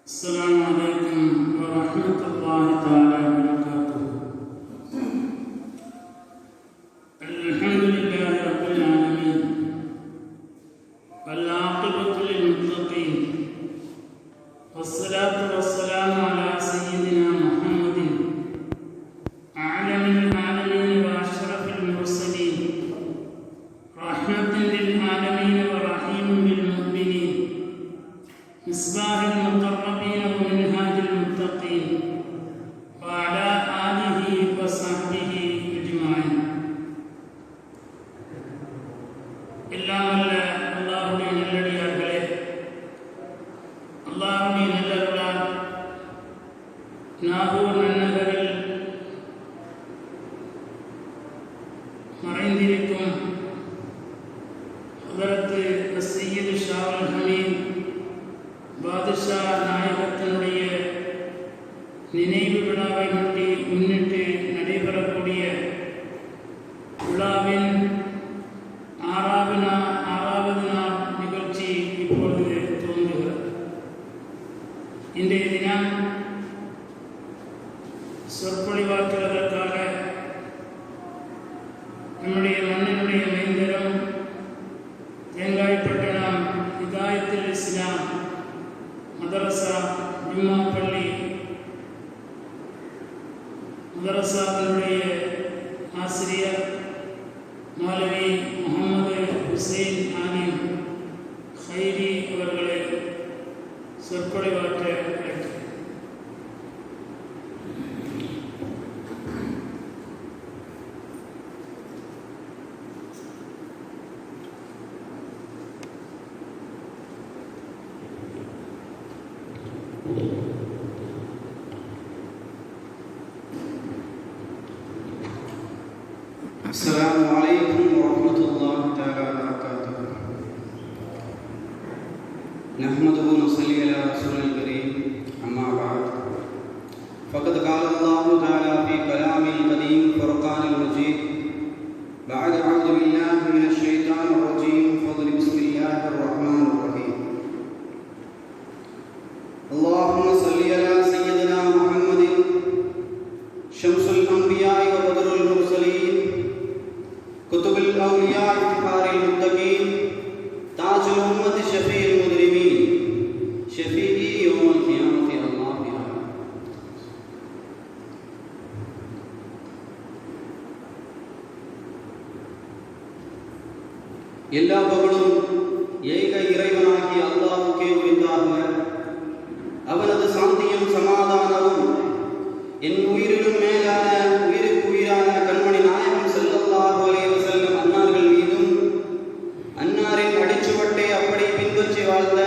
السلام عليكم ورحمة الله تعالى وبركاته. الحمد لله رب العالمين والعاقبة للمتقين والصلاة والسلام على سيدنا محمد أعلم العالمين وأشرف المرسلين رحمة للعالمين ورحيم بالمؤمنين مصباح المقربين ومنهاج المتقين وعلى آله وصحبه أجمعين. எல்லாம் வல்ல அல்லாஹ்வுடைய நல்லடியார்களே, அல்லாஹ்வுடைய நல்லருளால் நாகூர் நன்னகரில் மறைந்திருக்கும் ஹதரத்து சையது ஷாவுல் ஹமீத் பாதுஷா நாயகத்தினுடைய நினைவு விழாவை முன்னிட்டு நடைபெறக்கூடிய விழாவின் ஆறாவது நாள் நிகழ்ச்சி இப்பொழுது துவங்குகிறது. இன்றைய தினம் சொற்பொழிவாற்றுவதற்காக நம்முடைய மண்ணினுடைய மைந்தரும் தேங்காய்பட்டணம் ஹிதாயத்துல் இஸ்லாம் மதரசா ஜும்மா பள்ளி மதரசாவினுடைய ஆசிரியர் மௌலவி முகமது ஹுசைன் ஆலிம் ஹைரி அவர்களை சொற்பொழிவாற்ற அழைக்கிறேன். السلام عليكم ورحمة الله تعالى وبركاته. نحمده ونصلي على رسول الكريم أما بعد فقد قال الله تعالى في كلامه القديم فرقان المجيد بعد أعوذ بالله من الشيطان الرجيم فضل بسم الله الرحمن الرحيم. اللهم صل على سيدنا محمد شمس الأنبياء وبدر المرسلين كتب الأولياء افتخار المتقين تاج الأمة شفيع المذنبين شفيعي يوم القيامة الله بها. எல்லா புகழும் ஏக இறைவனாகிய அல்லாஹ்வுக்கே உரித்தாக. அவனது சாந்தியும் சமாதானமும் என் உயிரிலும் மேலான உயிருக்கு உயிரான கண்மணி நாயகம் ஸல்லல்லாஹு அலைஹி வஸல்லம் அன்னார்கள் மீதும் அன்னாரின் அடிச்சுவட்டை அப்படி பின்பற்றி வாழ்ந்த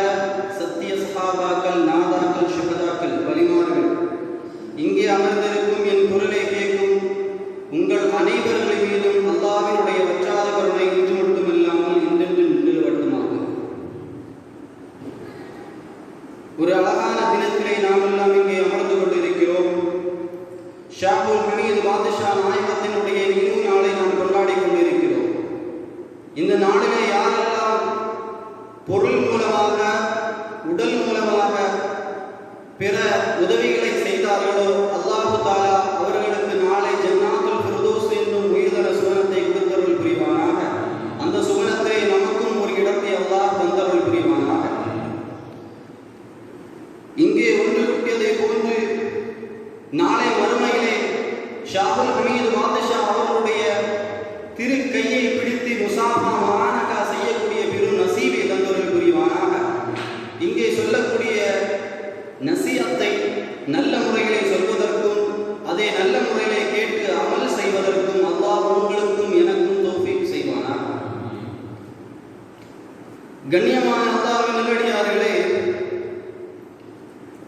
சத்திய சஹாபாக்கள், நாதாக்கள், ஷஹதாக்கள், வலிமார்கள், இங்கே அமர்ந்திருக்கும் என் குரலை கேட்கும் உங்கள் அனைவர்கள் மீதும் அல்லாஹ்வினுடைய வற்றாத கருணை இன்று மட்டுமில்லாமல் இன்றென்று நிலவட்டுமாக. ஒரு அழகான தினத்திலே நாம் எல்லாம் இங்கே அமர்ந்து கொண்டிருக்கிறோம். ஷாவுல் ஹமீத் பாதுஷா நாயகத்தினுடைய நினைவு நாளை நாம் கொண்டாடி கொண்டிருக்கிறோம். இந்த நாளிலே யாரெல்லாம் பொருள் மூலமாக, உடல் மூலமாக பிற உதவிகளை செய்தார்களோ அல்லாஹு தாலா அவர்களுக்கு நாளை ஜன்னாத்துல் ஃபிர்தௌஸ் என்னும் உயர்தர சுவனத்தை கொடுத்தருள் புரிவானாக. அந்த சுவனத்தை நமக்கும் ஒரு இடத்தை அல்லாஹ் தந்தருள் புரிவானாக. இங்கே ஒன்று கூட்டியதை போன்று நாளை மறுமையிலே ஷாவுல் ஹமீது பாதுஷா அவர்களுடைய திரு கையை பிடித்து முசாஃபா மஆனகா செய்யக்கூடிய பெரும் நசீபை தந்தருள் புரிவானாக. இங்கே சொல்லக்கூடிய நசீஹத்தை நல்ல முறையிலே சொல்வதற்கும் அதை நல்ல முறையிலே கேட்டு அமல் செய்வதற்கும் அல்லாஹ் உங்களுக்கும் எனக்கும் தௌஃபீக் செய்வானாக. கண்ணியமான அல்லாஹ்வின் நல்லடியார்களே,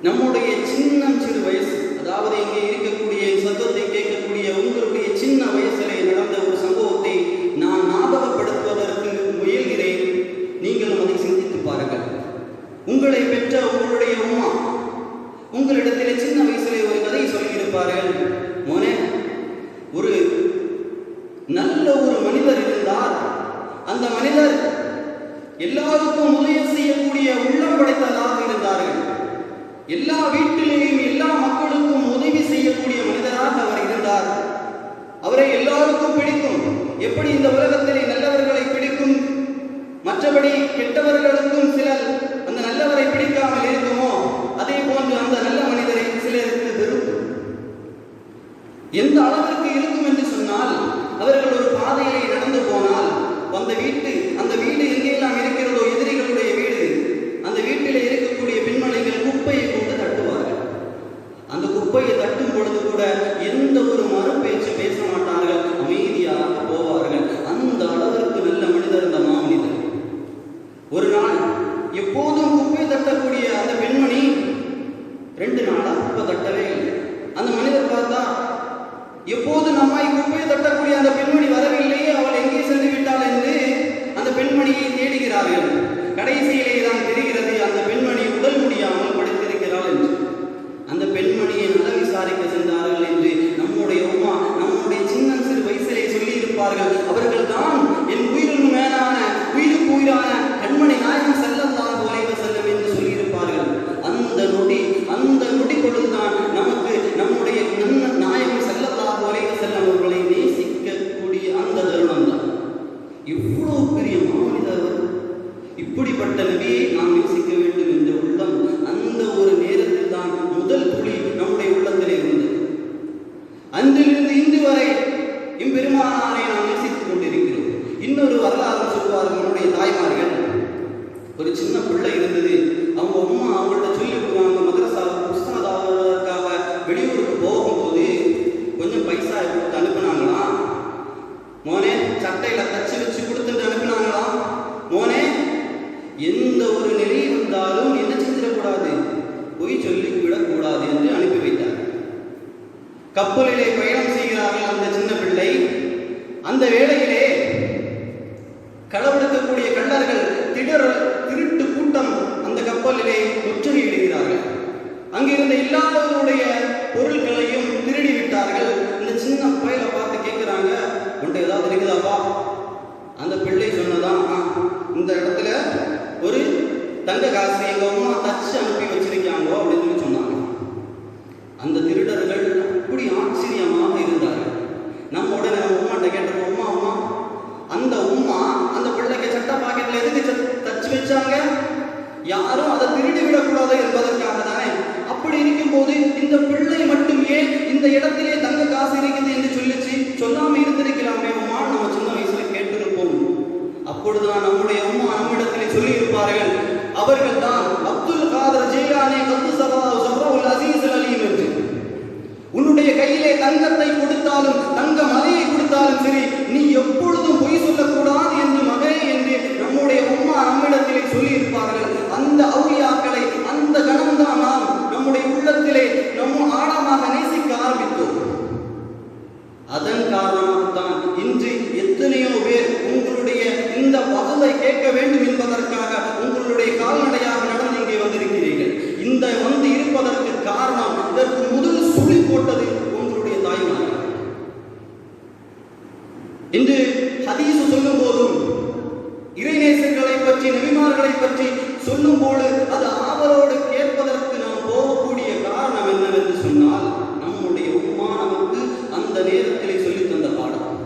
நம்முடைய சின்னம் சிறு வயசு, அதாவது இங்கே இருக்கக்கூடிய சத்தத்தை கேட்கக்கூடிய உங்களுடைய சின்ன வயசிலே நடந்த ஒரு சம்பவத்தை நான் ஞாபகப்படுத்துவதற்கு முயல்கிறேன். நீங்களும் அதை சிந்தித்து பாருங்கள். உங்களை பெற்ற உங்களுடைய உம்மா உங்களிடத்திலே சின்ன வயசிலே ஒரு கதை சொல்லியிருப்பார்கள். மோனே, ஒரு நல்ல ஒரு மனிதர் இருந்தார். அந்த மனிதர் எல்லாருக்கும் உதவி செய்யக்கூடிய உள்ளம் படைத்ததாக இருந்தார்கள். வீட்டிலேயும் எல்லா மக்களுக்கும் உதவி செய்யக்கூடிய மனிதராக அவர் இருந்தார். அவரை எல்லாருக்கும் பிடிக்கும். எப்படி இந்த உலகத்திலே நல்லவர்களை பிடிக்கும், மற்றபடி கெட்டவர்களுக்கும் சிலர் அந்த நல்லவரை பிடிக்காமல் இருக்குமோ, அதே போன்று அந்த நல்ல மனிதரை சிலருக்கு வெறுக்கும். எந்த அளவிற்கு இருக்கும் என்று சொன்னால், அவர்கள் ஒரு பாதையிலே நடந்து போனால் அந்த வீடு எங்கெல்லாம் இருக்கிறதோ, எதிரிகளுடைய வீடு, அந்த வீட்டிலே இருக்கக்கூடிய பெண்மணிகள் குப்பையை கொண்டு தட்டுவார்கள். அந்த குப்பையை தட்டும் பொழுது கூட எந்த ஒரு மறுபேச்சு பேச மாட்டார்கள், அமைதியாக போவார்கள். அந்த அளவிற்கு நல்ல மனிதர் அந்த மாமனிதர். ஒரு நாள் எப்போதும் குப்பை தட்டக்கூடிய அந்த பெண்மணி 2 நாளா குப்பை தட்டவே இல்லை. அந்த மனிதர் பார்த்தா, எப்போது நம்மை குப்பை தட்டக்கூடிய அந்த பெண்மணி வரவில்லையே, அவள் எங்கே சென்று விட்டாள் என்று அந்த பெண்மணியை தேடுகிறார்கள். கடைசியிலே தான் தெரிகிறது அந்த பெண்மணி உடல் முடியாமல் படுத்திருக்கிறாள் என்று. அந்த பெண்மணியை நல விசாரிக்க சென்றார்கள் என்று நம்முடைய அம்மா, நம்முடைய சின்ன சிறு வயசிலே சொல்லி இருப்பார்கள். அவர்கள் தான் என் உயிரின் மேலான உயிருக்கு உயிரான கண்மணி நாயகம் ஸல்லல்லாஹு அலைஹி வஸல்லம் என்று சொல்லியிருப்பார்கள். அந்த நொடி பொழுதுதான் நமக்கு நம்முடைய நாயகம் ஸல்லல்லாஹு அலைஹி வஸல்லம் அவர்களை நேசிக்கக்கூடிய அந்த தருணம் தான். இவ்வளவு பெரிய மாமனிதர், இப்படிப்பட்ட நபியை நாம் நேசிக்க வேண்டும் என்ற உள்ளம் அந்த ஒரு நேரத்தில் தான் முதல் துளி நம்முடைய உள்ளத்திலே இருந்தது. அன்றிலிருந்து இன்று வரை இம்பெருமானாரை நாம் நேசித்துக் கொண்டிருக்கிறோம். இன்னொரு வரலாறு சொல்வார்கள் நம்முடைய தாய்மார்கள். ஒரு சின்ன பிள்ளை இருந்தது. அவங்க அம்மா அவங்கள்ட்ட சொல்லி விடுவாங்க, மதரசா உஸ்தாத் ஆவதற்காக வெளியூருக்கு போகும்போது கொஞ்சம் பைசா கொடுத்து அனுப்பினாங்களாம். மோனே சட்டையில தச்சு வச்சு கொடுத்துட்டு அனுப்பினாங்களாம். மோனே எந்த ஒரு நிலை வந்தாலும் என்ன செஞ்சிடக்கூடாது, பொய் சொல்லி விடக்கூடாது என்று அனுப்பி வைத்தார். கப்பலிலே பயணம் செய்கிறார்கள் அந்த சின்ன பிள்ளை. அந்த வேளையிலே களவெடுக்கக்கூடிய கள்ளர்கள், திருட்டு கூட்டம் அந்த கப்பலிலே முற்றுகையிடுகிறார்கள். அங்கிருந்த எல்லாருடைய பொருட்களையும் திருடி விட்டார்கள். இந்த சின்ன பையலை பார்த்து கேட்கிறாங்க, உன்ட்ட ஏதாவது இருக்குதாப்பா? அந்த பிள்ளை சொன்னதான், இந்த இடத்துல ஒரு தங்க காசு எங்க அம்மா தச்சு அனுப்பி வச்சிருக்காங்க அப்படின்னு சொன்னாங்க. அந்த திருடர்கள் அப்படி ஆச்சரியமாக இருந்தார்கள். நம்ம உடனே நம்ம உமாட்ட கேட்டோம், அம்மா அந்த உம்மா அந்த பிள்ளைக்கு சட்ட பாக்கெட்ல எதுக்கு தச்சு வச்சாங்க? யாரும் அதை திருடி விடக்கூடாது என்பதற்காக தானே. அப்படி இருக்கும் போது இந்த பிள்ளை மட்டும் ஏன் இந்த இடத்திலே தங்க காசு இருக்குது என்று சொல்லிச்சு, சொல்லாம இருந்திருக்கலாமே உம்மா, நம்ம சின்ன வயசுல கேட்டிருப்போம். அப்பொழுதுதான் நம்முடைய அம்மா நம்மிடத்திலே சொல்லி இருப்பார்கள், அவர்கள் தான் அப்துல் காதர் ஜீலானி கத்துசல்லாஹு அஸீஸ் அலீம் என்று. உன்னுடைய கையிலே தங்கத்தை கொடுத்தாலும் தங்க மலையை கொடுத்தாலும் சரி, நீ எப்பொழுதும் பொய் சொல்லக்கூடாது என்று மகனே என்று நம்முடைய அம்மா நம்மிடத்திலே சொல்லி இருப்பார்கள். அந்த அவுலியாக்களை அந்த கணம்தான் நாம் நம்முடைய உள்ளத்திலே நம்ம ஆழமாக நேசிக்க ஆரம்பித்தோம். அதன் காரணமாகத்தான் இன்று எத்தனையோ பேர் உங்களுடைய இந்த வகுப்பை கேட்க வேண்டும் என்பதற்காக உங்களுடைய கால்நடையாக நடந்து இங்கே வந்திருக்கிறீர்கள். இந்த வந்து இருப்பதற்கு காரணம், இதற்கு முதல் சுழி போட்டது உங்களுடைய தாய்மார்கள். இன்று ஹதீஸ் சொல்லும் போதும் இறைநேசர்களை பற்றி நபிமார்களை பற்றி சொல்லும் போது அது ஆவலோடு கேட்பதற்கு நாம் போகக்கூடிய காரணம் என்னவென்று சொன்னால், நம்முடைய உம்மா நமக்கு அந்த நேரத்திலே சொல்லி தந்த பாடம்.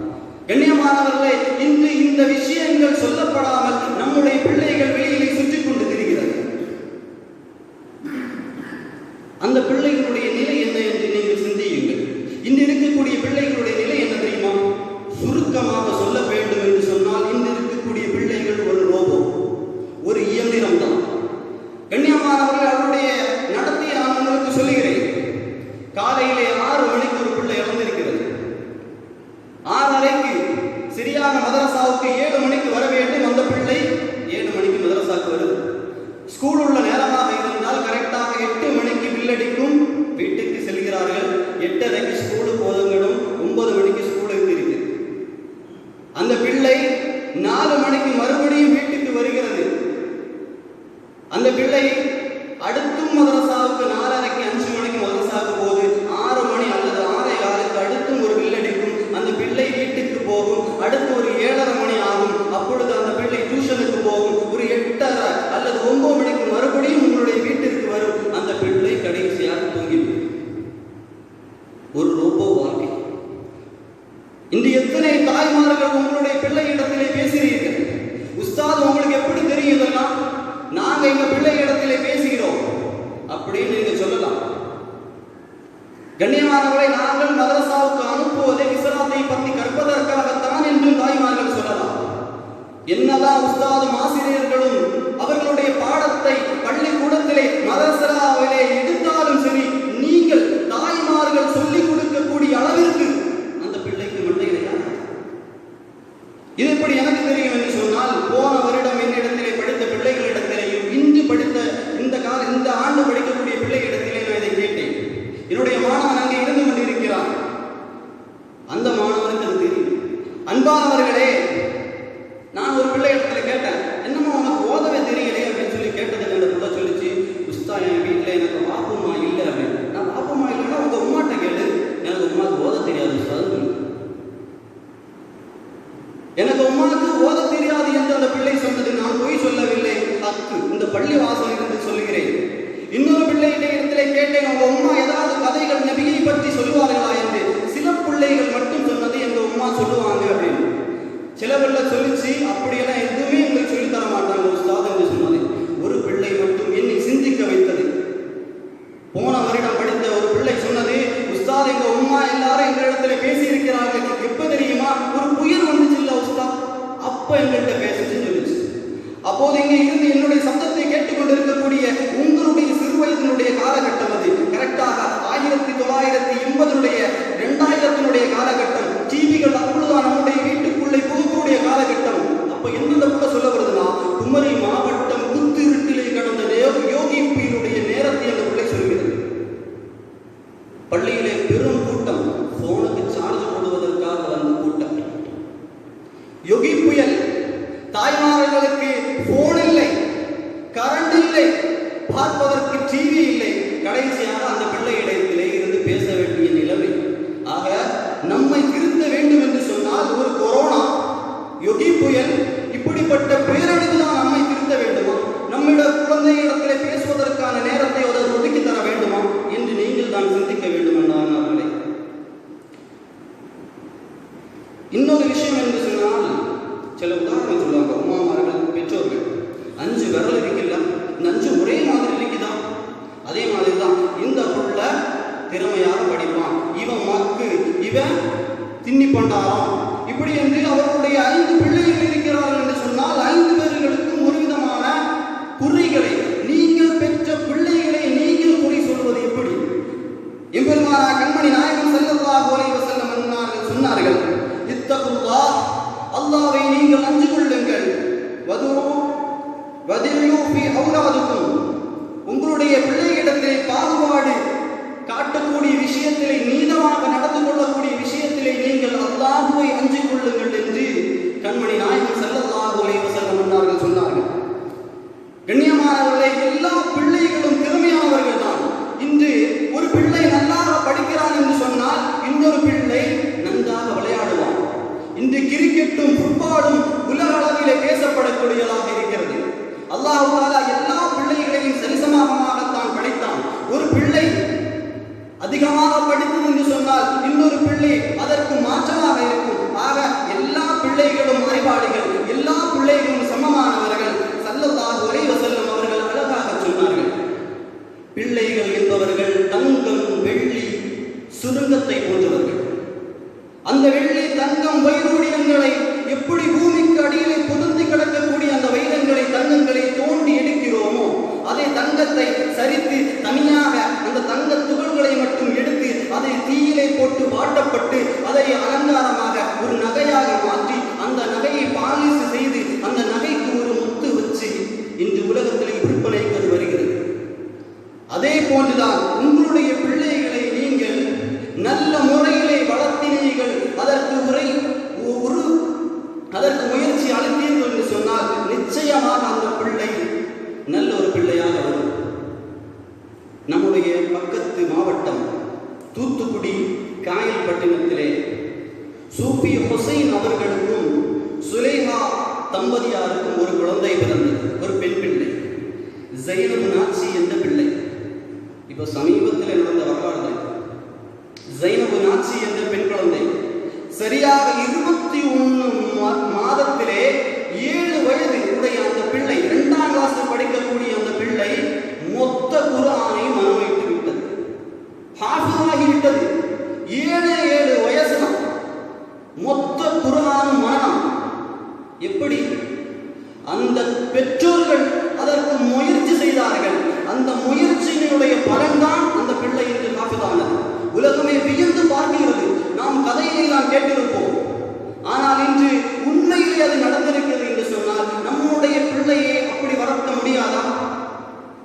கண்ணியமானவர்களே, இன்று இந்த விஷயங்கள் சொல்லப்படாமல் நம்முடைய பிள்ளைகள் வெளியிலே சுற்றிக் கொண்டு திரிகிறது. அந்த பிள்ளைகளுடைய நிலை என்ன என்று நீங்கள் சிந்தியுங்கள். இன்று இருக்கக்கூடிய பிள்ளைகளுடைய நிலை என்ன தெரியுமா? சுருக்கமாக சொல்ல வேண்டும் என்று சொன்னால், இன்று இருக்கக்கூடிய பிள்ளைகள் ஒரு ரோபோ, ஒரு இயந்திரம் தான். கண்ணியமானவர்கள், அவருடைய நடத்தையை நான் உங்களுக்கு சொல்லுகிறேன். காலையிலே 6 மணிக்கு ஒரு பிள்ளை இறந்திருக்கிறது. 6:30 சரியாக மதரசாவுக்கு 7 மணிக்கு வர வேண்டும். அந்த பிள்ளை 7 மணிக்கு மதரசாவுக்கு வருது. ஸ்கூல் உள்ள நேரமாக இருந்தால் கரெக்டாக 8 மணிக்கு பில்லடிக்கும், வீட்டுக்கு செல்கிறார்கள். 8:30 ஸ்கூலுக்கு ஒதுங்கணும், 9 மணிக்கு ஸ்கூலுக்கு இருக்கு. அந்த பிள்ளை 4 மணிக்கு மறுபடியும் வீட்டுக்கு வருகிறது. அந்த பிள்ளை அடுத்தும் மதரசாவுக்கு 4:30 5 மணிக்கு மதரசாவுக்கு போகுது. 6 மணி அல்லது 6:15 அடுத்தும் ஒரு பில்லடிக்கும். அந்த பிள்ளை வீட்டுக்கு போகும். அடுத்து ஒரு 7:30 மணி ஆகும். அப்பொழுது அந்த பிள்ளை டியூஷனுக்கு போகும். ஒரு 8:30 அல்லது 9 மணிக்கு மறுபடியும் உங்களுடைய வீட்டிற்கு வரும். அந்த பிள்ளை கடைசி எங்க பிள்ளைகளிடத்திலே பேசுகிறோம் அப்படின்னு நீங்க சொல்லலாம். கண்ணியமானவரை, நாங்கள் மதரசாவுக்கு அனுப்புவதை இஸ்லாத்தை பற்றி கற்பதற்காகத்தான் என்றும் தாய்மார்கள் சொல்லலாம். என்னதான் உஸ்தாதும் ஆசிரியர்களும் அவர்களுடைய பாடத்தை பள்ளிக்கூடத்திலே மதரசாவிலே எடுத்தாலும் சரி, நீங்கள் தாய்மார்கள் சொல்லிக் கொடுக்கக்கூடிய அளவிற்கு அந்த பிள்ளைக்கு மண்டையிலையா? இது எப்படி எனக்கு தெரியும் என்று சொன்னால், போன வருடம் என்னிடத்திலே படித்த பிள்ளைகளிடத்திலேயும் இன்று படித்த இந்த ஆண்டு படிக்கக்கூடிய பிள்ளைகளிடத்திலே நான் இதை கேட்டேன். என்னுடைய மாணவன் அங்கே இருந்து கொண்டிருக்கிறான். அந்த மாணவனுக்கு அது தெரியும். அன்பானவர்களே, நான் ஒரு பிள்ளை இடத்துல கேட்டேன், என்னமோ உனக்கு ஓதவே தெரியலையே அப்படின்னு சொல்லி கேட்டதுக்கு அந்த பிள்ளை சொல்லிச்சு, உஸ்தா என் வீட்டில் எனக்கு வாப்புமா இல்லை அப்படின்னு. நான் வாப்புமா இல்லைன்னா உங்க உமாட்ட கேளு, எனக்கு உமாவுக்கு ஓத தெரியாது உஸ்தாது, எனக்கு உமாவுக்கு ஓத தெரியாது என்று அந்த பிள்ளை சொன்னது நான் பொய் சொல்லவில்லை, ஹக்கு. இந்த பள்ளி வாசல் என்று சொல்லுகிறேன். இன்னொரு பிள்ளைகிட்ட இடத்துல கேட்டேன், உங்க உமா ஏதாவது கதைகள் நபியை பற்றி சொல்லுவார்களா என்று. சில பிள்ளைகள் மட்டும் சொன்னது எங்க உமா சொல்லுவாங்க அப்படின்னு. சில பிள்ளை சொல்லிச்சு, அப்படியெல்லாம் எதுவுமே எங்களுக்கு சொல்லி தர மாட்டாங்க உஸ்தாத் என்று சொன்னது. ஒரு பிள்ளை மட்டும் என்னை சிந்திக்க வைத்தது. போன வருடம் படித்த ஒரு பிள்ளை சொன்னது, உஸ்தாத் எங்க உமா எல்லாரும் எங்க இடத்துல பேசி இருக்கிறார்கள், எப்ப தெரியுமா, ஒரு புயல் வந்துச்சு இல்ல உஸ்தாத், அப்ப எங்கள்கிட்ட பேசுச்சுன்னு சொல்லிச்சு. அப்போது இங்கே இருந்து என்னுடைய சப்தத்தை கேட்டுக்கொண்டிருக்கக்கூடிய உங்களுடைய சிறு வயதினுடைய காலகட்டம் அது. கரெக்டாக 1980 2000 காலகட்டம். டிவிகள் அப்பொழுதுதான் நம்முடைய வீட்டுக்குள்ளே புகுக்கூடிய காலகட்டம். அப்ப என்னென்ன கூட சொல்ல வருதுன்னா, குமரி மாவட்டம் குத்திருட்டிலே கடந்த யோகி புயலுடைய நேரத்தை அந்த பிள்ளை சொல்கிறது. பள்ளியிலே பெரும் கூட்டம், போனுக்கு சார்ஜ் போடுவதற்காக வந்த கூட்டம். யோகி புயல், தாய்மார்களுக்கு போன் இல்லை, கரண்ட் இல்லை, பார்ப்பதற்கு டிவி இல்லை. கடைசியாக அந்த பிள்ளை இடத்திலே இருந்து பேச வேண்டிய நிலைமை. ஆக நம்மை திருத்த வேண்டும் என்று சொன்னால் ஒரு கொரோனா, யோகி புயல், இப்படிப்பட்ட பேரழிவுதான் நம்மை திருத்த வேண்டுமா? நம்மிட குழந்தைகளிடத்திலே பேசுவதற்கான நேரத்தை ஒதுக்கி தர வேண்டுமா என்று நீங்கள் தான் சிந்திக்க வேண்டும் என்றார்களே. இன்னொரு விஷயம் என்று சொன்னால், சில உதாரணம் சொல்லுவாங்க. உமாமார்கள் பெற்றோர்கள் 5 விரல் இருக்குல்ல, இந்த 5 ஒரே மாதிரி இருக்குதான். அதே மாதிரி தான் இந்த புள்ள திறமையாக படிப்பான், இவன் மக்கு, இவன் திண்ணி பண்டாரம், இப்படி என்று அவர்களுடைய 5 பிள்ளைகள் இருக்கிறார்கள் என்று சொன்னால் 5 பேர்களுக்கும் ஒரு விதமான குறிகளை, நீங்கள் பெற்ற பிள்ளைகளை நீங்கள் குறி சொல்வது எப்படி? எம்பெருமானா கண்மணி நாயகம் ஸல்லல்லாஹு அலைஹி வஸல்லம் சொன்னார்கள், இத்தகுல்லாஹ், அல்லாஹ்வை நீங்கள் அஞ்சு கொள்ளுங்கள், வதிலு ஃபீ அவுலாதுக்கும், உங்களுடைய பிள்ளைகளிடத்திலே பாகுபாடு காட்டக்கூடிய விஷயத்திலே, நீதமாக நடந்து கொள்ளக்கூடிய விஷயத்திலே நீங்கள் அல்லாஹ்வை அஞ்சு கொள்ளுங்கள் என்று கண்மணி நாயகம் ஸல்லல்லாஹு அலைஹி வஸல்லம் சொன்னார்கள். கண்ணியமானவர்களே, எல்லா பிள்ளைகளும் திறமையானவர்கள் தான். இன்று ஒரு பிள்ளை நன்றாக படிக்கிறான் என்று சொன்னால் இன்னொரு பிள்ளை நன்றாக விளையாடுவான். இன்று கிரிக்கெட்டும் ஃபுட்பாலும் உலக அளவிலே பேசப்படக்கூடியதாக இருக்கிறது. அல்லாஹ் தஆலா எல்லா பிள்ளைகளையும் சரிசமமாகத்தான் படைத்தான். ஒரு பிள்ளை அதிகமாக படித்தது என்று சொன்னால் இன்னொரு பிள்ளை அதற்கு மாற்றமாக இருக்கும். ஆக எல்லா பிள்ளைகளும் அறிவாளிகள், எல்லா பிள்ளைகளும் சமமானவர்கள். ஸல்லல்லாஹு அலைஹி வஸல்லம் அவர்கள் அழகாக சொன்னார்கள், பிள்ளைகள் என்பவர்கள் தங்கம் வெள்ளி சுருங்கத்தை போன்றவர்கள். அந்த வெள்ளி தங்கம் வைரூடியங்களை எப்படி பூமிக்கு அடியிலே புதைந்து கிடக்கக்கூடிய அந்த வைரங்களை தங்கங்களை தோண்டி எடுக்கிறோமோ, அதே தங்கத்தை சரித்து தனியாக அந்த தங்க துகள்களை மட்டும் எடுத்து அதை தீயிலே போட்டு வாட்டப்பட்டு அதை அலங்காரமாக ஒரு நகையாக மாற்றி அந்த நகையை பாலிசு செய்து அந்த நகைக்கு ஒரு முத்து வச்சு இன்று உலகத்திலே விற்பனைக்கு அது வருகிறது. அதே போன்றுதான் உங்களுடைய பிள்ளைகளை நீங்கள் நல்ல முறையிலே வளர்த்தினீர்கள், அதற்கு முயற்சி அளித்தீர்கள் என்று சொன்னால் நிச்சயமாக அந்த பிள்ளை நல்ல ஒரு பிள்ளையாக வரும். நம்முடைய பக்கத்து மாவட்டம் தூத்துக்குடி காயல்பட்டினத்திலே சூஃபி ஹுசைன் அவர்களுக்கும் சுலைஹா தம்பதியாருக்கும் ஒரு குழந்தை பிறந்தது, ஒரு பெண் பிள்ளை, ஜைனப் நாச்சி என்ற பிள்ளை. இப்போ சமீபத்தில் நடந்த வரலாறு. ஜைனப் நாச்சி என்ற பெண் குழந்தை சரியாக 21 மாதத்திலே 7 வயது உடைய அந்த பிள்ளை, 2ஆம் கிளாஸ் படிக்கக்கூடிய அந்த குர்ஆனை மனம் வைத்து விட்டது, ஹாஃபிஸாகி விட்டது. 7 வயசுல மொத்த குர்ஆன் மனம். எப்படி? அந்த பெற்றோர்கள் அதற்கு முயற்சி செய்தார்கள். அந்த முயற்சியினுடைய பலன்தான் அந்த பிள்ளை இன்று ஹாஃபிஸானது. உலகமே வியந்து பார்க்கிறது. நாம் கதையை நாம் கேட்டிருப்போம், ஆனால் இன்று உண்மையிலே அது நடந்திருக்கிறது என்று சொன்னால் நம்முடைய பிள்ளையை அப்படி வளர்க்க முடியாதா?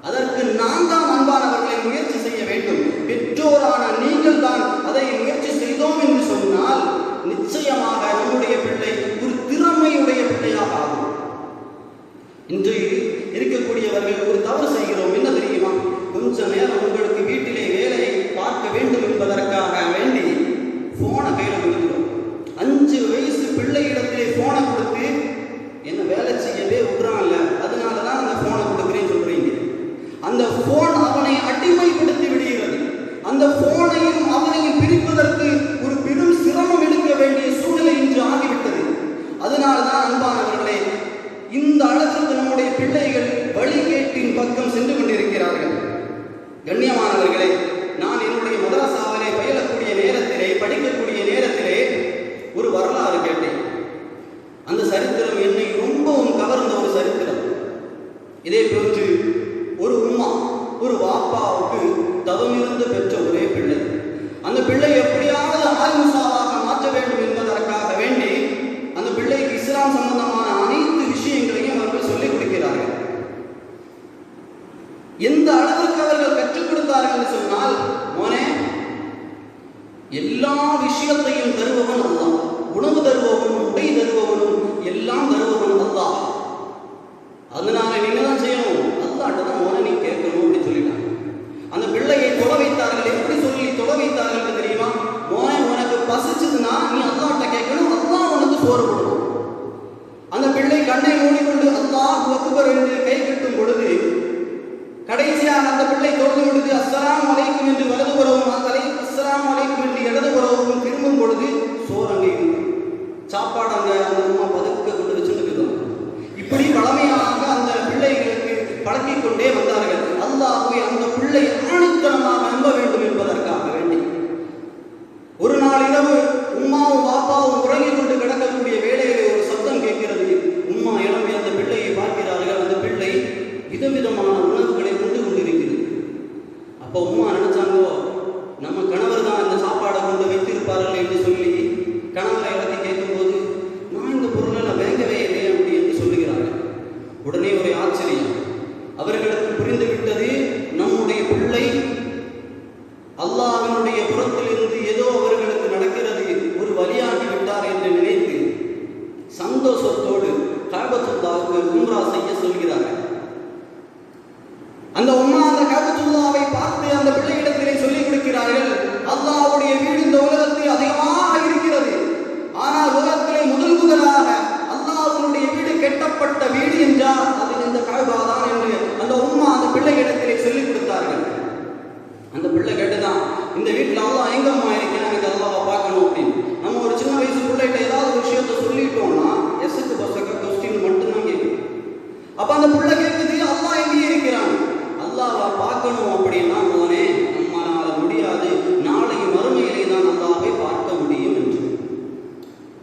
அதற்கு நாம் தான் அன்பானவர்களை முயற்சி செய்ய வேண்டும். பெற்றோரான நீங்கள் தான் அதை முயற்சி செய்தோம் என்று சொன்னால் நிச்சயமாக நம்முடைய பிள்ளை ஒரு திறமையுடைய பிள்ளையாக ஆகும். இன்று இருக்கக்கூடியவர்கள் ஒரு தவறு செய்கிறோம். என்ன தெரியுமா? கொஞ்ச நேரம் உங்களுக்கு வீட்டிலே வேலையை பார்க்க வேண்டும் என்பதற்காக வேண்டி போனை கையில் கொடுக்கிறோம். 5 வயசு பிள்ளையிடத்திலே போனை கொடுத்து என்ன வேலை செய்யவே விடுறான்ல, அதனாலதான் அந்த போனை கொடுக்குறேன்னு சொல்றீங்க. அந்த போன் அவனை அடிமைப்படுத்தி விடுகிறது. அந்த போனையும் அவனையும் பிரிப்பதற்கு ஒரு பெரும் சிரமம் எடுக்க வேண்டிய சூழ்நிலை இன்று ஆகிவிட்டது. அதனால்தான் அன்பானவர்களே, இந்த அளவிற்கு நம்முடைய பிள்ளைகள் வழிகேட்டின் பக்கம் சென்று கொண்டிருக்கிறார்கள். கண்ணியமானவர்களே, நான் என்னுடைய மதரசாவிலே பயிலக்கூடிய நேரத்திலே, படிக்கக்கூடிய நேரத்திலே ஒரு வரலாறு கேட்டேன். அந்த சரித்திரம் என்னை ரொம்பவும் கவர்ந்த ஒரு சரித்திரம். இதே போன்று ஒரு உம்மா ஒரு வாப்பாவுக்கு தவமிருந்து பெற்ற ஒரே பிள்ளை. அந்த பிள்ளை எப்படியாவது ஆலிமுசாவாக மாற்ற வேண்டும் என்பதற்காக வேண்டி அந்த பிள்ளைக்கு இஸ்லாம் சம்பந்தமான அனைத்து விஷயங்களையும் அவர்கள் சொல்லிக் கொடுக்கிறார்கள். எந்த அளவிற்கு அவர்கள் கற்றுக் கொடுத்தார்கள் என்று சொன்னால், மோனே, எல்லா விஷயத்தையும் தருபவன் அல்லாஹ். உணவு தருபவனும் உடை தருபவனும் எல்லாம் தருபவன் அல்லாஹ். அதனால நீங்க தான் செய்யணும், அல்லாஹ்ட்ட தான் மோனை நீ கேட்கணும் அப்படின்னு சொல்லிட்டாங்க. அந்த பிள்ளையை தொட வைத்தார்கள். எப்படி சொல்லி தொட வைத்தார்கள் தெரியுமா? மோனை, உனக்கு பசிச்சதுன்னா நீ அல்லாஹ்ட்ட கேட்கணும், அல்லாஹ் உனக்கு சோறு கொடுக்கணும். அந்த பிள்ளை கண்ணை மூடிக்கொண்டு அல்லாஹ் அக்பர் என்று கை கட்டும் பொழுது கடைசியாக அந்த பிள்ளை தொழுது விடுது. அஸ்ஸலாமு அலைக்கும் என்று வலது புறவும் அஸ்ஸலாமு அலைக்கும் என்று இடது புறவும் திரும்பும் பொழுது சோறு அங்கே சாப்பாடு அந்த அம்மா பதுக்க கொண்டு வச்சுருக்கிறோம். இப்படி பழமையாக அந்த பிள்ளைகளுக்கு பழக்கிக் கொண்டே வந்தார்கள். அல்லாஹ்வை அந்த பிள்ளை ஆணித்தனமாக நம்ப வேண்டும் என்பதற்காக வேண்டி ஒரு நாள் இரவு உம்மாவும் பாப்பாவும் உறங்கிக் கொண்டு கிடக்கக்கூடிய வேளையிலே ஒரு சத்தம் கேட்கிறது. உம்மா எழும்பி அந்த பிள்ளையை பார்க்கிறார்கள். அந்த பிள்ளை விதவிதமான உணவுகளை கொண்டு கொண்டிருக்கிறது. அப்போ உம்மா நினைச்சாங்கோ, நம்ம கணவர் தான் அந்த சாப்பாடை கொண்டு வைத்திருப்பார்கள் என்று சொல்லி கணவரை இடத்தை கேட்கும்போது, நான் இந்த பொருளை வேங்கவே இல்லை அப்படி என்று சொல்லுகிறார்கள். உடனே ஒரு ஆச்சரியம் அவர்களுக்கு புரிந்து விட்டது. நம்முடைய பிள்ளை அல்லாஹ்வினுடைய புறத்திலிருந்து ஏதோ அவர்களுக்கு நடக்கிறது, ஒரு வழியாகி விட்டார் என்று நினைத்து சந்தோஷத்தோடு கஅபத்துல்லாஹ்வுக்கு உம்ரா செய்ய சொல்கிறார்கள். அந்த உம்மா அந்த கஅபத்துல்லாஹ்வை பார்த்து அந்த பிள்ளையிடத்திலே சொல்லிக் கொடுக்கிறார்கள், அல்லாஹ்வுடைய வீடு இந்த உலகத்தில் அதிகமாக இருக்கிறது. ஆனால் உலகத்திலே முதலாக அல்லாஹ்வுடைய வீடு கட்டப்பட்ட வீடு என்றால் அது இந்த கஅபா தான் என்று அந்த உம்மா அந்த பிள்ளையிடத்திலே சொல்லிக் கொடுத்தார்கள். அந்த பிள்ளை கேட்டுதான், இந்த வீட்டில் அல்லாஹ் எங்கம்மா இருக்கேன், எனக்கு அல்லாஹ்வை பார்க்கணும் அப்படின்னு. நம்ம ஒரு சின்ன வயசு பிள்ளைகிட்ட ஏதாவது ஒரு விஷயத்த சொல்லிட்டோம்னா எஸ்க்கு பசக்க கொஸ்டின் மட்டும்தான் கேட்கும். அப்ப அந்த பிள்ளை கேட்குது, அல்லாஹ் எங்கே இருக்கிறான், அல்லாஹ்வை பார்க்கணும் அப்படின்னா மோனே நம்மளால முடியாது, நாளை மறுமையிலே தான் அல்லாஹ்வை பார்க்க முடியும் என்று.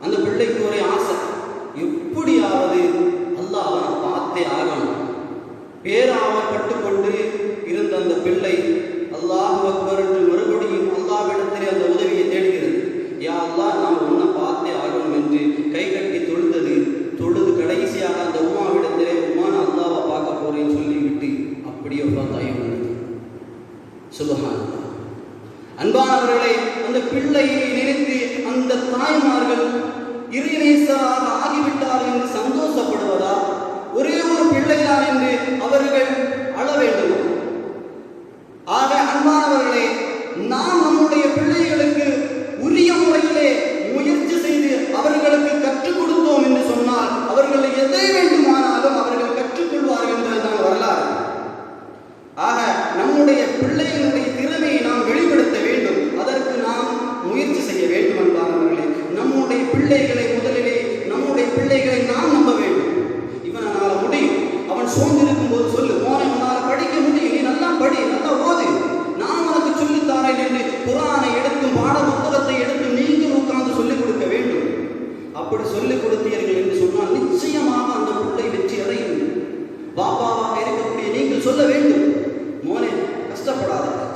அந்த பிள்ளைக்கு ஒரே ஆசை, எப்படியாவது அல்லாஹ்வை நான் பார்த்தே ஆகணும். பேராவப்பட்டு கொண்டு இருந்த அந்த பிள்ளை அல்லாஹ் அக்பர் என்று மறுபடியும் அல்லாஹ்விடத்திலே அந்த உதவியை தேடுகிறது. யா அல்லாஹ், நாம் உன்னை பார்த்தே ஆகணும் என்று கை கட்டி தொழுது கடைசியாக அந்த உம்மாவிடத்திலே, உம்மா நான் அல்லாஹ்வை பார்க்க போறேன்னு சொல்லிவிட்டு அப்படியே தாயும் சுப்ஹானல்லாஹ். அன்பானவர்களை, அந்த பிள்ளையை நினைத்து அந்த தாய்மார்கள் இறைநேசராக ஆகிவிட்டார் என்று சந்தோஷப்படுவதா, ஒரே ஒரு பிள்ளைதான் என்று அவர்கள் அழ வேண்டும்? ஆக அன்பானவர்களே, நாம் நம்முடைய பிள்ளைகளுக்கு உரிய முறையிலே முயற்சி செய்து அவர்களுக்கு கற்றுக் கொடுத்தோம் என்று சொன்னால் அவர்கள் எதை வேண்டுமானாலும் அவர்கள் கற்றுக்கொள்வார்கள் என்பதுதான் வரலாறு. ஆக நம்முடைய பிள்ளைகளுடைய திறமையை நாம் வெளிப்படுத்த வேண்டும். அதற்கு நாம் முயற்சி செய்ய வேண்டும். அன்பானவர்களே, நம்முடைய பிள்ளைகளை முதலிலே நம்முடைய பிள்ளைகளை நாம் நம்ப வேண்டும். இவனால் முடியும், அவன் சோர்ந்திருக்கும் போது சொல்லு, மோனை உன்னால் படிக்க முடியும், நீ நல்லா படி,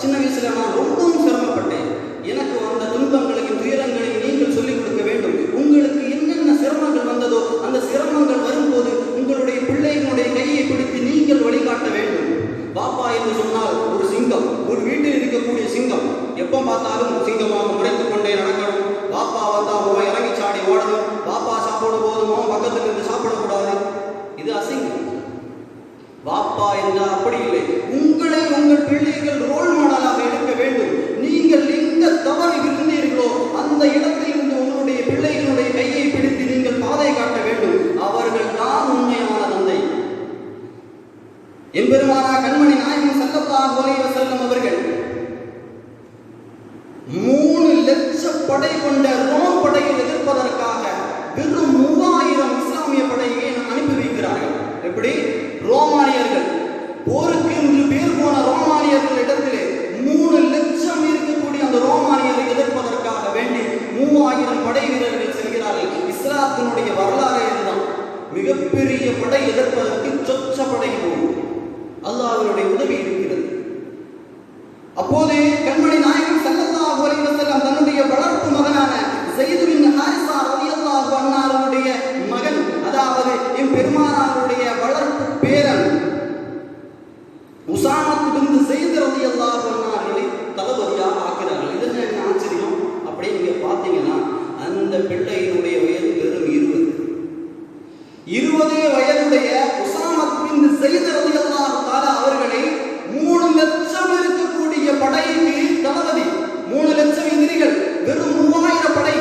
சின்ன வயசுல நான் ரொம்பவும் சிரமப்பட்டேன். எனக்கு வந்த துன்பங்களையும் துயரங்களையும் நீங்கள் சொல்லிக் கொடுக்க வேண்டும். உங்களுக்கு என்னென்ன சிரமங்கள் வந்ததோ அந்த சிரமங்கள் வரும்போது உங்களுடைய பிள்ளைகளுடைய கையை பிடித்து நீங்கள் வழிகாட்ட வேண்டும். பாப்பா என்று சொன்னால் ஒரு சிங்கம், ஒரு வீட்டில் இருக்கக்கூடிய சிங்கம் எப்போ பார்த்தாலும் சிங்கமாக முறைத்துக் கொண்டே நடக்கணும். பாப்பா வந்தா அவன் இறங்கி சாடி ஓடணும். பாப்பா சாப்பிடும் போதும் அவன் பக்கத்தில் இருந்து சாப்பிடக்கூடாது. இது அசிங்கம். பாப்பா என்றால் அப்படி இல்லை. உங்களை உங்கள் பிள்ளைகள் ரோல் மாடலாக எடுக்க வேண்டும். நீங்கள் எந்த தவறு இருந்தீர்களோ அந்த இடத்தில் இருந்து உங்களுடைய பிள்ளைகளுடைய கையை பிடித்து நீங்கள் பாதை காட்ட வேண்டும். அவர்கள் தான் உண்மையான தந்தை. எம்பெருமானா கண்மணி நாயகம் ஸல்லல்லாஹு அலைஹி வஸல்லம் அவர்கள் 3 லட்சம் படை கொண்ட ரோம் படையை எதிர்ப்பதற்காக வெறும் 3000 இஸ்லாமிய படையை அனுப்பி வைக்கிறார்கள். எப்படி? ரோமானியர்கள் போருக்கு என்று பேர் போன ரோமானியர்கள் இடத்திலே 3 லட்சம் இருக்கக்கூடிய அந்த ரோமானியரை எதிர்ப்பதற்காக வேண்டி 3000 படை வீரர்கள் செல்கிறார்கள். இஸ்லாத்தினுடைய வரலாறு இதுதான். மிகப்பெரிய படை எதிர்ப்பதற்கு சொச்ச படை போகும். அல்லாஹ்வுடைய உதவி இருக்கிறது. அப்போது கண்மணி நாயகம் ஸல்லல்லாஹு அலைஹி வஸல்லம் தன்னுடைய வளர்ப்பு மகனான ஸைத் பின் ஹாரிஸா ரலியல்லாஹு அன்ஹு அவருடைய மகன், அதாவது பெருமானாருடைய வளர்ப்பு பேரன் உஸாமா பின் ஸைத் ரலியல்லாஹு அன்ஹு அவர்களை தளபதியாக ஆக்கிறார்கள். இது என்ன ஆச்சரியம் அப்படி நீங்க பார்த்தீங்கன்னா அந்த பிள்ளையினுடைய வயது வெறும் 20 வயதுடைய உஸாமா பின் ஸைத் ரலியல்லாஹு தஆலா அவர்களை 3 லட்சம் இருக்கக்கூடிய படைக்கு தளபதி, 3 லட்சம் எதிரிகள், வெறும் 3000 படை.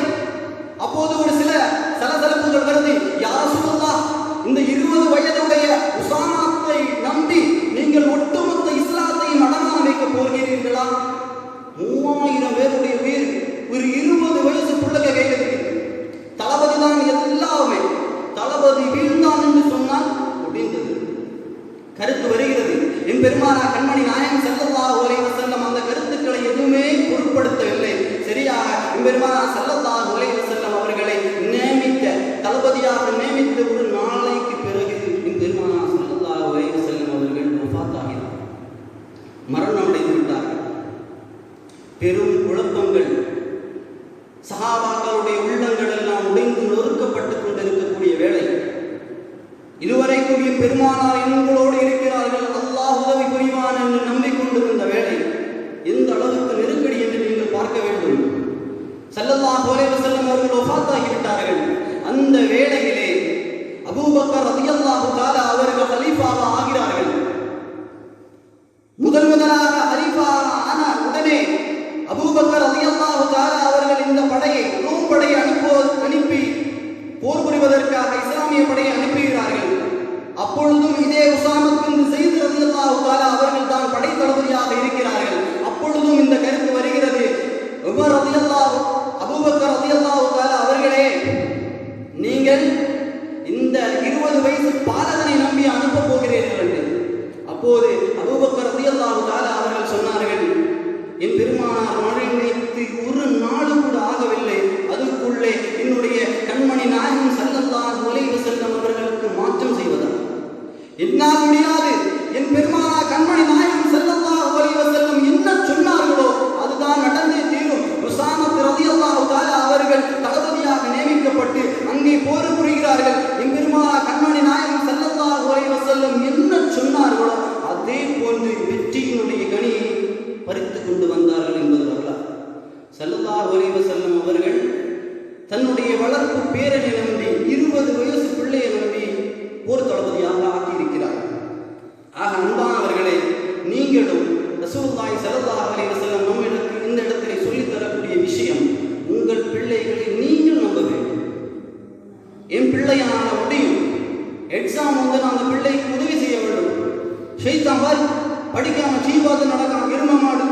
அப்போது ஒரு சில சலசலப்புகள் வருது. யா ரசூலுல்லாஹ், இந்த 20 வயதுடைய உஸாமாவை நம்பி நீங்கள் ஒட்டுமொத்த இஸ்லாத்தையும் அடமான வைக்க போகிறீர்களா? 3000 பேருடைய உயிர் ஒரு 20 வயசு பிள்ளைங்க கையில் இருக்குது. தளபதி தான் எல்லாமே. தளபதி வீழ்ந்தான் என்று சொன்னால் முடிந்தது. கருத்து வருகிறது. என் பெருமானா கண்மணி நாயகம் ஸல்லல்லாஹு அலைஹி வஸல்லம் அந்த கருத்துக்களை எதுவுமே பொருட்படுத்தவில்லை. சரியாக என் பெருமானா ஸல்லல்லாஹு அலைஹி வஸல்லம் அவர்களை நியமித்த தளபதியாக நியமித்த ஒரு நாளைக்கு பிறகு என் பெருமானா ஸல்லல்லாஹு அலைஹி வஸல்லம் அவர்கள் வஃபாத்தாகினார், மரணம் அடைந்து விட்டார்கள். பெரும் குழப்பங்கள், சஹாபாக்களுடைய உள்ளங்கள் எல்லாம் உடைந்து நொறுக்கப்பட்டுக் கொண்டிருக்கக்கூடிய வேளை. இதுவரைக்கும் என் பெருமானார் எங்களோடு இருக்கிறார்கள், அல்லாஹ் உதவி புரிவான் என்று நம்பிக்கொண்டிருந்த வேளை எந்த அளவுக்கு நெருக்கடி என்று நீங்கள் பார்க்க வேண்டும். ஸல்லல்லாஹு அலைஹி வஸல்லம் அவர்கள் வஃபாத்தாகிவிட்டார்கள். அந்த வேளையிலே அபூபக்கர் ரலியல்லாஹு தஆலா அவர்கள் கலீஃபாவாக ஆகிறார்கள். முதலாக கலீஃபாவாக ஆன உடனே அபூபக்கர் ரலியல்லாஹு தஆலா அவர்கள் இந்த படையை, ரோம் படையை அனுப்பி போர் புரிவதற்காக இஸ்லாமிய படையை அனுப்புகிறார்கள். அப்பொழுதும் இதே உஸாமா பின் ஸைத் ரலியல்லாஹு தஆலா அவர்கள் தான் படை தளபதியாக இருக்கிறார்கள். அப்பொழுதும் இந்த கருத்து வருகிறது. அபூபக்கர் ரலியல்லாஹு தஆலா அவர்களே, நீங்கள் இந்த 20 வயசு பாலகனை நம்பி அனுப்ப போகிறீர்கள் என்று. அப்போது அபூபக்கர் ரலியல்லாஹு தஆலா அவர்கள் சொன்னார்கள், என் பெருமானார் மழை வைத்து ஒரு நாள் கூட ஆகவில்லை, அதுக்குள்ளே என்னுடைய கண்மணி நாயகம் ஸல்லல்லாஹு அலைஹி வஸல்லம் அவர்களுக்கு மாற்றம் செய்வதா? என்னால் முடியாது. என் பெருமானார் கண்மணி நாயகம் ஸல்லல்லாஹு அலைஹி வஸல்லம் என்ன சொன்னார்களோ அதுதான் நடந்தே தீரும். உஸாமா ரலியல்லாஹு தஆலா அவர்கள் தளபதியாக நியமிக்கப்பட்டு அங்கே போர் புரிகிறார்கள். என் பெருமானார் கண்மணி நாயகம் ஸல்லல்லாஹு அலைஹி வஸல்லம் என்ன சொன்னார்களோ அதே போன்று வெற்றியினுடைய கனியை பறித்துக் கொண்டு வந்தார்கள் என்பது வரலாறு. ஸல்லல்லாஹு அலைஹி வஸல்லம் அவர்கள் தன்னுடைய வளர்ப்பு பேரனை நம்பி 20 வயசு பிள்ளையை நம்பி போர் தளபதியாக ஆக்கியிருக்கிறார். ஆக அன்பானவர்களே, நீங்களும் ரசூலுல்லாஹி ஸல்லல்லாஹு அலைஹி வஸல்லம் நம்மளுக்கு இந்த இடத்திலே சொல்லித் தரக்கூடிய விஷயம், உங்கள் பிள்ளைகளை நீங்கள் நம்ப வேண்டும். என் பிள்ளையான முடியும், எக்ஸாம் வந்து அந்த பிள்ளைக்கு உதவி செய்ய வேண்டும். ஷைத்தான் பார் படிக்காம ஜீவாத நடக்காம எரும மாடு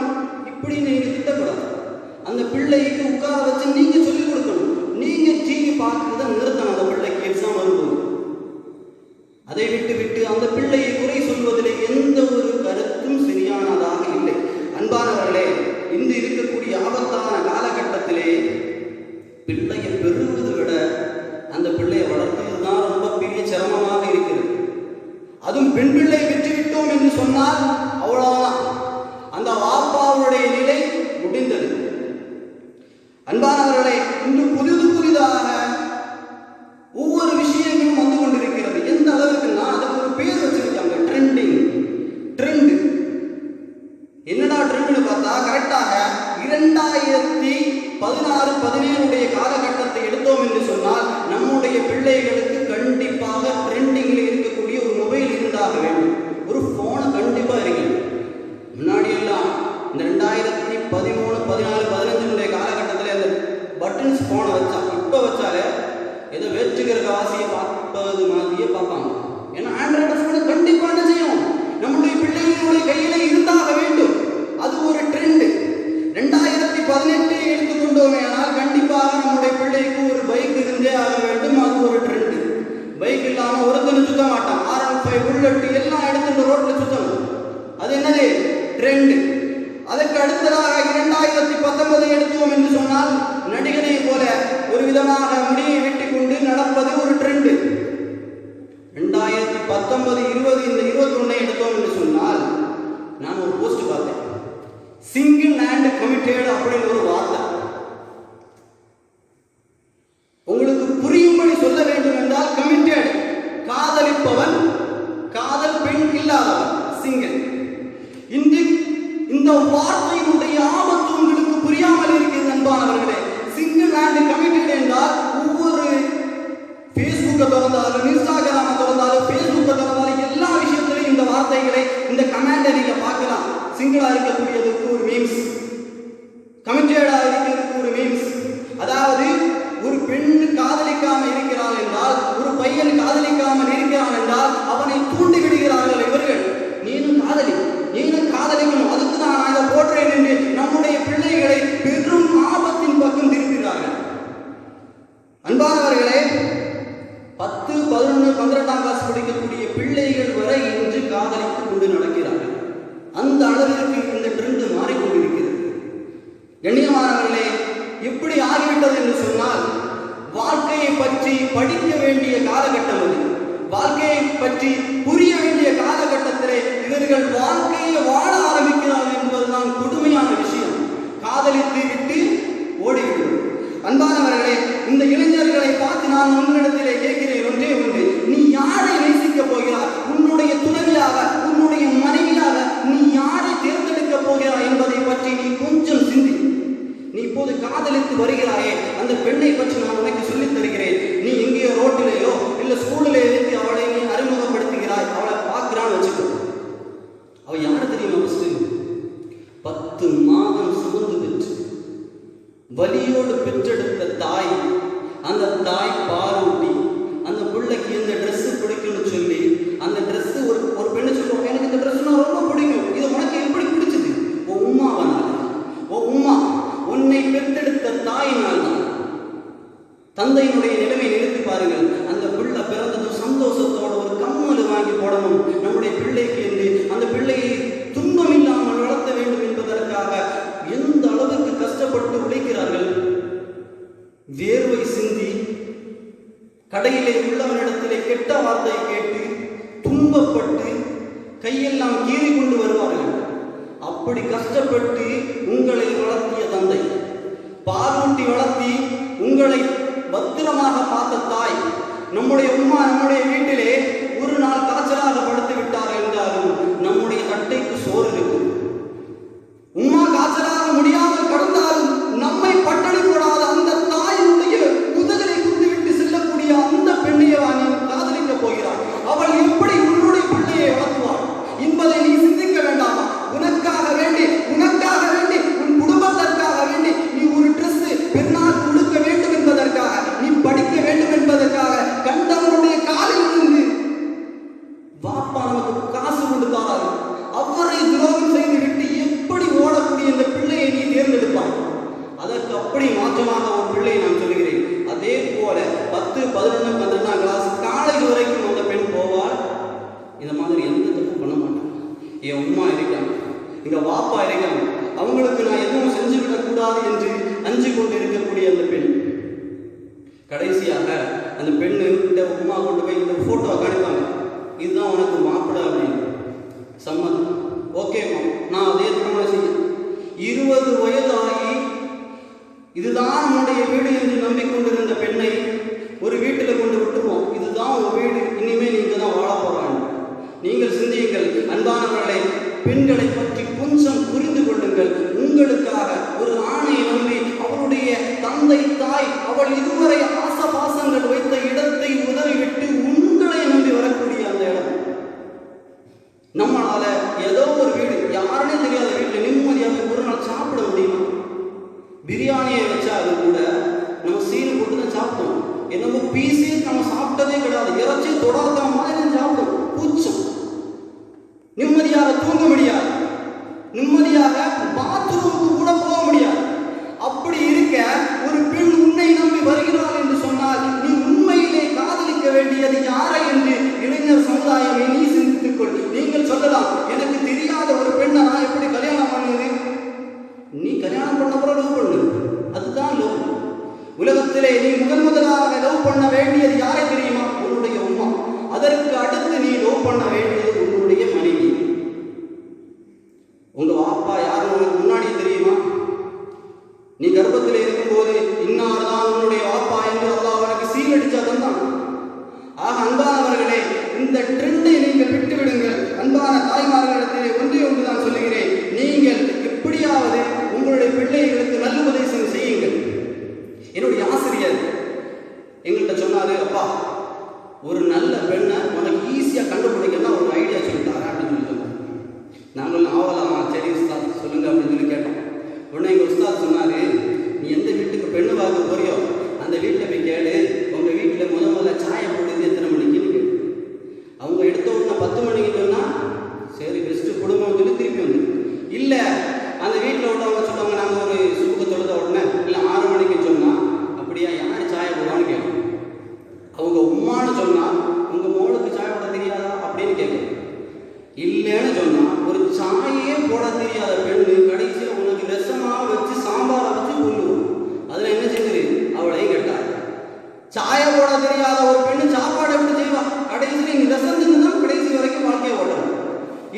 இப்படி நீங்க திட்டக்கூடாது. அந்த பிள்ளைக்கு உட்கார வச்சு நீங்க சொல்லிக் கொடுக்கணும். நீங்க டிவி பார்க்கிறத நிறுத்தணும். அந்த பிள்ளைக்கு எக்ஸாம் வரும்போது அதை விட்டு அந்த பிள்ளையை குறை சொல்வதில் எந்த ஒரு கருத்தும் சரியானதாக இல்லை. அன்பான 16, 17 காலகட்டத்தை எடுத்தோம் என்று சொன்னால் நம்முடைய பிள்ளைகளுக்கு கண்டிப்பாக ட்ரெண்டிங்கில் இருக்கக்கூடிய ஒரு மொபைல் இருந்தாக வேண்டும். ஒரு போன் கண்டிப்பா இருக்கு. முன்னாடி எல்லாம் இந்த 2013, 14, 15 காலகட்டத்தில் அந்த பட்டன்ஸ் போனை வச்சா, இப்ப வச்சாலே ஏதோ வேற்றுகிற வாசியை பார்ப்பது மாதிரியே பார்ப்பாங்க. ஏன்னா ஆண்ட்ராய்டு போன் கண்டிப்பா என்ன செய்யும், நம்முடைய பிள்ளைகளுடைய கையில இருந்தாக வேண்டும். அது ஒரு ட்ரெண்ட். 2018 எடுத்துக்கொண்டோமே ஆனால் கண்டிப்பாக நம்முடைய பிள்ளைக்கு ஒரு பைக் இருந்தே ஆக வேண்டும். அது ஒரு ட்ரெண்ட். பைக் இல்லாம ஒருத்தனும் சுத்த மாட்டான். R15 புல்லட் எல்லாம் எடுத்துட்டு ரோட்ல சுத்தணும். அது என்னது, ட்ரெண்ட். அதற்கு அடுத்ததாக 2019 எடுத்தோம் என்று சொன்னால் நடிகனை போல ஒரு விதமாக முடியை வெட்டிக் கொண்டு நடப்பது ஒரு ட்ரெண்ட். 2019, 20, இந்த 21 எடுத்தோம் என்று சொன்னால் நான் ஒரு போஸ்ட் பார்த்தேன். சிங்கிள் அண்ட் கமிட்டட் அப்படின்னு ஒரு வார்த்தை. உங்களுக்கு புரியும்படி சொல்ல வேண்டும் என்றால் கமிட்டட் காதலிப்பவன், காதல் பெண் இல்லாதவன் சிங்கிள். இந்த வார்த்தையினுடைய ஆபத்து உங்களுக்கு புரியாமல் இருக்கிறது அன்பானவர்களே. சிங்கிள் அண்ட் கமிட்டட் என்றால் ஒவ்வொரு ஃபேஸ்புக்கை திறந்தாலும், இன்ஸ்டாகிராமை திறந்தாலும், ஃபேஸ்புக்கை திறந்தாலும் எல்லா விஷயத்திலையும் இந்த வார்த்தைகளை, இந்த கமெண்டை நீங்க பார்க்கலாம். சிங்கிளா இருக்கக்கூடியதுக்கு ஒரு மீம்ஸ், கமிட்டடா இருக்கிறதுக்கு ஒரு மீம்ஸ். அதாவது ஒரு பெண் காதலிக்காம இருக்கிறாள் என்றால், ஒரு பையன் காதலிக்காமல் இருக்கிறான் என்றால் அவனை தூண்டி விடுகிறார்கள் இவர்கள். நீனும் காதலி, நீனும் காதலிக்கணும், அதுக்கு தான் நான் இதை போடுறேன் என்று நம்முடைய பிள்ளைகளை பெரும் ஆபத்தின் பக்கம் திருப்பினார்கள். அன்பானவர்களே, 10, 11, 12ஆம் கிளாஸ் படிக்கக்கூடிய பிள்ளைகள் வரை இன்று காதலித்துக் கொண்டு நடக்கிறார்கள். அந்த அளவிற்கு இந்த ட்ரெண்ட் மாறிக்கொண்டிருக்கிறது. கண்ணியமானவர்களே, எப்படி ஆகிவிட்டது என்று சொன்னால் வாழ்க்கையை பற்றி படிக்க வேண்டிய காலகட்டம் அது. வாழ்க்கையை பற்றி புரிய வேண்டிய காலகட்டத்திலே இவர்கள் வாழ்க்கையை வாழ ஆரம்பிக்கிறார்கள் என்பதுதான் கொடுமையான விஷயம். காதலித்து விட்டு ஓடிவிடும். அன்பானவர்களே, இந்த இளைஞர்களை பார்த்து நான் உங்களிடத்திலே கேட்கிறேன் ஒன்றே ஒன்று. நீ யாரை நேசிக்க போகிறாய்? உன்னுடைய துணைவியாக, உன்னுடைய மனைவியாக நீ யாரை தேர்ந்தெடுக்க போகிறாய் என்பதை பற்றி நீ கொஞ்சம் சிந்தி. நீ இப்போது காதலித்து வருகிறாயே, அந்த பெண்ணை பற்றி நான் உனக்கு சொல்லித் தருகிறேன். நீ எங்கேயோ ரோட்டிலேயோ இல்ல ஸ்கூலிலே இருந்து அவளை நீ அறிமுகப்படுத்துகிறாய், அவளை பார்க்கிறான்னு வச்சுக்கோ. அவ யாரு தெரியுமா? 10 மாதம் சுமந்து பெற்று வலியோடு பெற்றெடுத்த தாய். அந்த தாய் பாலூட்டி அந்த பிள்ளைக்கு இந்த ட்ரெஸ் பிடிக்கும்னு சொல்லி அந்த ட்ரெஸ் ஒரு பெண்ணு சொல்லுவாங்க, எனக்கு இந்த ட்ரெஸ்னா ரொம்ப பிடிக்கும், இது உனக்கு எப்படி பிடிச்சது? ஓ உம்மாவனால. ஓ உம்மா, உன்னை பெற்றெடுத்த தாயினால் தான். தந்தையினுடைய நிலைமை நிறுத்தி பாருங்கள். அந்த பிள்ளை பிறந்ததும் சந்தோஷத்தோட ஒரு கம்மல் வாங்கி போடணும் நம்முடைய பிள்ளைக்கு என்று அந்த பிள்ளையை துன்பம் இல்லாமல் வளர்த்த வேண்டும் என்பதற்காக எந்த அளவுக்கு கஷ்டப்பட்டு உழைக்கிறார்கள். வேர்வை சிந்தி கடையிலே உள்ளவனிடத்திலே கெட்ட வார்த்தை கேட்டு துன்பப்பட்டு கையெல்லாம் கீறி கொண்டு வருவார்கள். அப்படி கஷ்டப்பட்டு உங்களை வளர்த்திய தந்தை, பாலூட்டி வளர்த்தி உங்களை பத்திரமாக பார்த்த தாய், நம்முடைய உம்மா நம்முடைய வீட்டிலே ஒரு நாள் காய்ச்சலாக படுத்து விட்டார் என்றாலும் நம்முடைய தட்டைக்கு சோறு இருக்கும். உம்மா காய்ச்சலாக முடியாமல் கடந்தாலும் நம்மை பட்டணி போடாத அந்த தாயினுடைய முதலை குத்திவிட்டு செல்லக்கூடிய அந்த பெண்ணையை நீ காதலிக்க போகிறாள். அவள் எப்படி உன்னுடைய பிள்ளையை வளர்த்துவாள் என்பதை நீ சிந்திக்க வேண்டாமா? உனக்காக வேண்டி, உனக்காக வேண்டி, உன் குடும்பத்திற்காக வேண்டி நீ ஒரு ட்ரெஸ் பெண்ணால் கொடுக்க வேண்டும் என்பதற்காக, நீ படிக்க வேண்டும் என்பதற்காக கண்டவனுடைய காலில் இருந்து வாப்பா நமக்கு காசு கொண்டு தாராரு, அவரை துரோகம் செய்து விட்டு எப்படி ஓடக்கூடிய இந்த பிள்ளையை நீ தேர்ந்தெடுப்பாய்? அதற்கு அப்படி மாற்றமாக ஒரு பிள்ளையை நான் சொல்கிறேன். அதே போல 10, 11, 12ஆம் கிளாஸ் காலேஜ் வரைக்கும் அந்த பெண் போவாள். இந்த மாதிரி எந்த தப்பு பண்ண மாட்டான். என் உம்மா இருக்காங்க, எங்க வாப்பா இருக்காங்க, அவங்களுக்கு நான் எதுவும் செஞ்சு விடக்கூடாது என்று அஞ்சு கொண்டு இருக்கக்கூடிய அந்த பெண் கடைசியாக அந்த பெண்ணு கிட்ட உம்மா கொண்டு போய் இந்த போட்டோ காணிப்பாங்க. இதுதான் உனக்கு மாப்பிட அப்படின்னு. சம்மதம், ஓகேம்மா, நான் அதே திருமணம் செய்ய. 20 வயது ஆகி இதுதான் நம்முடைய வீடு என்று நம்பிக்கொண்டிருந்த பெண்ணை ஒரு வீட்டில் கொண்டு விட்டுருவோம். இதுதான் உங்க வீடு, இனிமே நீங்க தான் வாழ போறாங்க. நீங்கள் சிந்தியுங்கள் அன்பானவர்களை, பெண்களை பற்றி கொஞ்சம் புரிந்து கொள்ளுங்கள். உங்களுக்காக ஒரு ஆணையை நம்பி அவருடைய உன்னுடைய தந்தை தாய் அவள் இதுவரை ஆசபாசங்கள் வைத்த இடத்தை உதறிவிட்டு உங்களை நம்பி வரக்கூடிய அந்த இடம். நம்மளால ஏதோ ஒரு வீடு, யாருன்னே தெரியாத வீட்டில் நிம்மதியாக ஒரு நாள் சாப்பிட முடியுமா? பிரியாணியை வச்சாலும் கூட நம்ம சீனு போட்டு தான் சாப்பிட்டோம். என்னமோ பீஸே நம்ம சாப்பிட்டதே கிடையாது, இறைச்சி தொடாத மாதிரி சாப்பிட்டோம். கூச்சம், நிம்மதியாக தூங்க முடியாது, நிம்மதியாக பாத்ரூமுக்கு கூட போக முடியாது. அப்படி இருக்க ஒரு பெண் உன்னை நம்பி வருகிறாள் என்று சொன்னால் நீ உண்மையிலே காதலிக்க வேண்டியது யாரை என்று இளைஞர் சமுதாயமே நீ சிந்தித்துக் கொள். நீங்கள் சொல்லலாம், எனக்கு தெரியாத ஒரு பெண்ணை நான் எப்படி கல்யாணம் பண்ணுது? நீ கல்யாணம் பண்ண கூட லவ் பண்ணு, அதுதான் லவ். உலகத்திலே நீ முதலாக லவ் பண்ண வேண்டியது யாரை தெரியுமா? உன்னுடைய அம்மா. அதற்கு அடுத்து நீ லவ் பண்ண வேண்டியது உன்னுடைய மனைவி. உங்க அப்பா யாரும் உனக்கு முன்னாடி தெரியுமா? நீ கர்ப்பத்தில் இருக்கும்போது இன்னார்தான் உன்னுடைய அப்பா என்று அல்லாஹ் உனக்கு சீல் அடிச்சாதான் தான். ஆக அன்பானவர்களே, இந்த ட்ரெண்டை நீங்கள் விட்டுவிடுங்கள். அன்பான தாய்மார்களிடத்திலே ஒன்றே ஒன்று நான் சொல்லுகிறேன், நீங்கள் எப்படியாவது உங்களுடைய பிள்ளைகளுக்கு நல்ல உபதேசம் செய்யுங்கள். என்னுடைய ஆசிரியர் எங்கள்கிட்ட சொன்னாரு, அப்பா ஒரு நல்ல பெண்ணை உனக்கு ஈஸியாக கண்டுபிடிக்கணும் ஒரு ஐடியா சொல்லிட்டாரு அப்படின்னு சொல்லி சொன்னார். நாங்களும் ஆவலாம், சரி உஸ்தாத் சொல்லுங்க அப்படின்னு சொல்லி கேட்டோம். உடனே எங்கள் உஸ்தாத் சொன்னாரு, நீ எந்த வீட்டுக்கு பெண்ணு பார்க்க போறியோ அந்த வீட்டில் போய் கேளு, உங்கள் வீட்டில் முதல்ல சாயை போடுது எத்தனை மணிக்குன்னு கேளு. அவங்க எடுத்த உடனே 10 மணிக்கு சொன்னால் சரி பெஸ்ட்டு குடும்பம் சொல்லி திருப்பி வந்து. இல்லை அந்த வீட்டில் உள்ளவங்க சொல்லுவாங்க, நாங்கள் ஒரு சுபுக்கு தொழுத உடனே இல்லை 6 மணிக்கு சொன்னால் அப்படியா யார் சாயை போடுவான்னு கேட்கும். அவங்க உம்மான்னு சொன்னால் உங்கள் மோளுக்கு சாய் போட தெரியாதா அப்படின்னு கேட்கும். இல்லைன்னு சொன்னால் ஒரு சாயே போட தெரியாத பெண்ணு கடைசியில் உனக்கு விஷமாக வச்சு சாம்பாரை வச்சு கொள்ளுவோம். அதில் என்ன செஞ்சது? அவளையும் கேட்டார். சாயை போட தெரியாத ஒரு பெண்ணு சாப்பாடு எப்படி செய்வா? கடைசியில் நீ விஷம் தான் கடைசி வரைக்கும் வாழ்க்கையை ஓடணும்.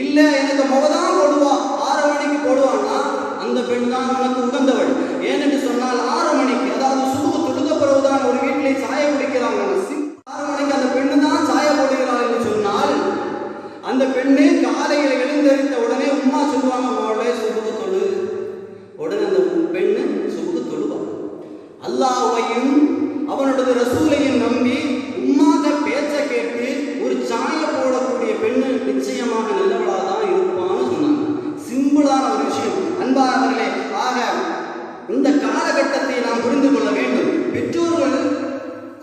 இல்லை எனக்கு முகதான் போடுவா, 6 மணிக்கு போடுவான்னா அந்த பெண் தான் உனக்கு உகந்தவள். ஏனென்று சொன்னால் 6 மணிக்கு, அதாவது சுபுக்கு தொழுத பிறகுதான் ஒரு வீட்டிலே சாய குடிக்கிறாங்க. 6 மணிக்கு அந்த பெண்ணு தான் சாய போடுகிறாள் என்று சொன்னால் அந்த பெண்ணே காலையில் எழுந்தரித்த உடனே உம்மா சொல்லுவாங்க, அவளே சுபுக்கு தொழு. உடனே அந்த பெண்ணு சுபுக்கு தொழுவாள். அல்லாஹ்வையும் அவனோட ரசூலையும் நம்பி உம்மாக பேச்ச கேட்டு ஒரு சாய போடக்கூடிய பெண்ணு நிச்சயமாக நல்லவளாக தான் இருப்பான்னு சொன்னாங்க. சிம்பிளான ஒரு விஷயம். அன்பானவர்களே, ஆக இந்த காலகட்டத்தை நாம் புரிந்து கொள்ள வேண்டும். பெற்றோர்கள்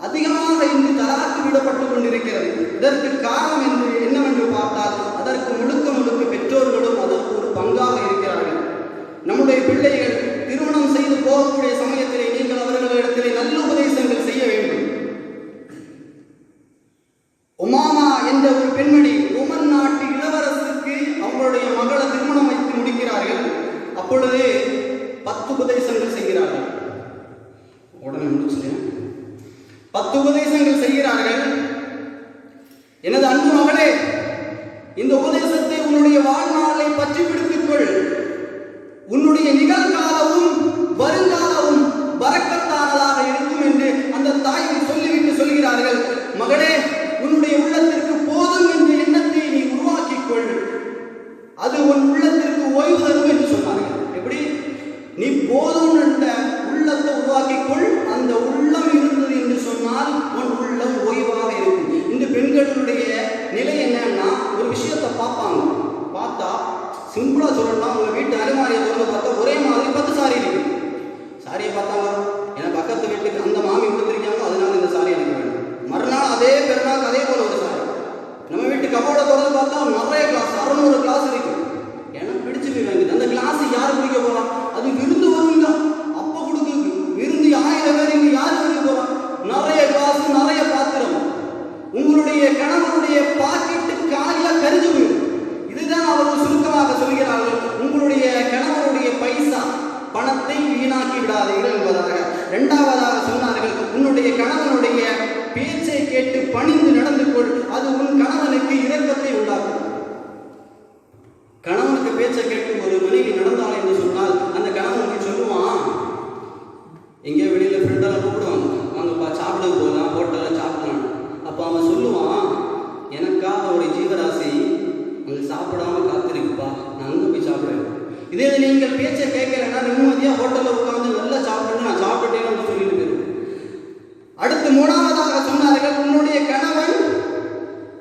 அதிகமாக இன்று தலாக்கு விடப்பட்டு கொண்டிருக்கிறது. இதற்கு காரணம் என்று என்னவென்று பார்த்தால் அதற்கு முழுக்க பெற்றோர்களும் அதற்கு ஒரு பங்காக இருக்கிறார்கள். நம்முடைய பிள்ளைகள் திருமணம் செய்து போகக்கூடிய சமயத்திலே நீங்கள் அவர்களிடத்திலே நல்ல உபதேசங்கள் செய்ய வேண்டும். உமாமா என்ற ஒரு பெண்மணி ரோமன் நாட்டு இளவரசுக்கு அவங்களுடைய மகளை திருமணம் வைத்து முடிக்கிறார்கள். அப்பொழுது 10 உபதேசங்கள் செய்கிறார்கள். உடனே முடிச்சுட்டேன். 10 உபதேசங்கள் செய்கிறார்கள். எனது அன்பு மகளே, இந்த உபதேசத்தை உன்னுடைய வாழ்நாளை பற்றி பிடித்துக்கொள். உன்னுடைய நிகழ்காலமும் வருங்காலமும் பரக்கத்தானதாக இருக்கும் என்று அந்த தாய் சொல்லிவிட்டு சொல்கிறார்கள். மகளே, உன்னுடைய உள்ளத்திற்கு போதும் என்ற எண்ணத்தை நீ உருவாக்கிக்கொள், அது உன் உள்ளத்திற்கு ஓய்வு தரும் என்று சொன்னார்கள். எப்படி? நீ போதும் என்ற உள்ளத்தை உருவாக்கிக்கொள், அந்த உள்ளம் இருந்தது என்று சொன்னால் உன் உள்ளம் ஓய்வாக இருக்கும். இந்த பெண்களுடைய நிலை என்னன்னா, ஒரு விஷயத்தை பார்ப்பாங்க, பார்த்தா சிம்பிளா சொல்லலாம், உங்க வீட்டு அலுமாரியை திறந்து பார்த்தா ஒரே மாதிரி 10 சாரி இருக்கு. சாரியை பார்த்தாங்க, எனக்கு பக்கத்து வீட்டுக்கு அந்த மாமி கொடுத்துருக்காங்க, அதனால இந்த சாரி எனக்கு வேணும். மறுநாள் அதே பெருநாள் அதே போல ஒரு சாரி. நம்ம வீட்டு கபோட திறந்து பார்த்தா நிறைய கிளாஸ், 600 கிளாஸ் இருக்கு. எனக்கு பிடிச்சு போய் வாங்குது. அந்த கிளாஸ் யார் குடிக்க போறா? அது விருந்து வருங்க, அப்ப கொடுக்கு விருந்து 1000 பேர் இங்க யார் குடிக்க போறா? நிறைய கிளாஸ், நிறைய பாத்திரம். உங்களுடைய கணவனுடைய பாக்கெட்டு காலியா கரிஞ்சு போயிடும். இதுதான் அவர்கள் சுருக்கமாக சொல்கிறார்கள். உங்களுடைய கணவனுடைய பைசா பணத்தை வீணாக்கி விடாதீர்கள் என்பதாக. 2வதாக சொன்னார்கள், உன்னுடைய கணவனுடைய பேச்சை கேட்டு பணிந்து நடந்து கொள், அது உன் கணவனுக்கு இரக்கத்தை உண்டாக்கும். கணவனுக்கு பேச்சை கேட்டு ஒரு மனைவி நடந்தாள் என்று சொன்னால் அந்த கணவனுக்கு சொல்லுவான், எங்கேயோ வெளியில ஃப்ரெண்டெல்லாம் கூப்பிடுவாங்க, வாங்கப்பா சாப்பிட போகலாம், ஹோட்டலில் சாப்பிடலாம். அப்போ அவன் சொல்லுவான், எனக்காக ஒரு ஜீவராசி அங்கே சாப்பிடாம காத்திருக்குப்பா, நான் அங்கே போய் சாப்பிடுவேன். இதே நீங்கள் பேச்சை கேட்கலன்னா நிம்மதியாக ஹோட்டலில் உட்காந்து நல்லா சாப்பிட்டு நான் சாப்பிட்டுட்டேன்னு சொல்லிட்டு போயிடும். அடுத்து மூணாவதாக சொன்னார்கள், உன்னுடைய கணவன்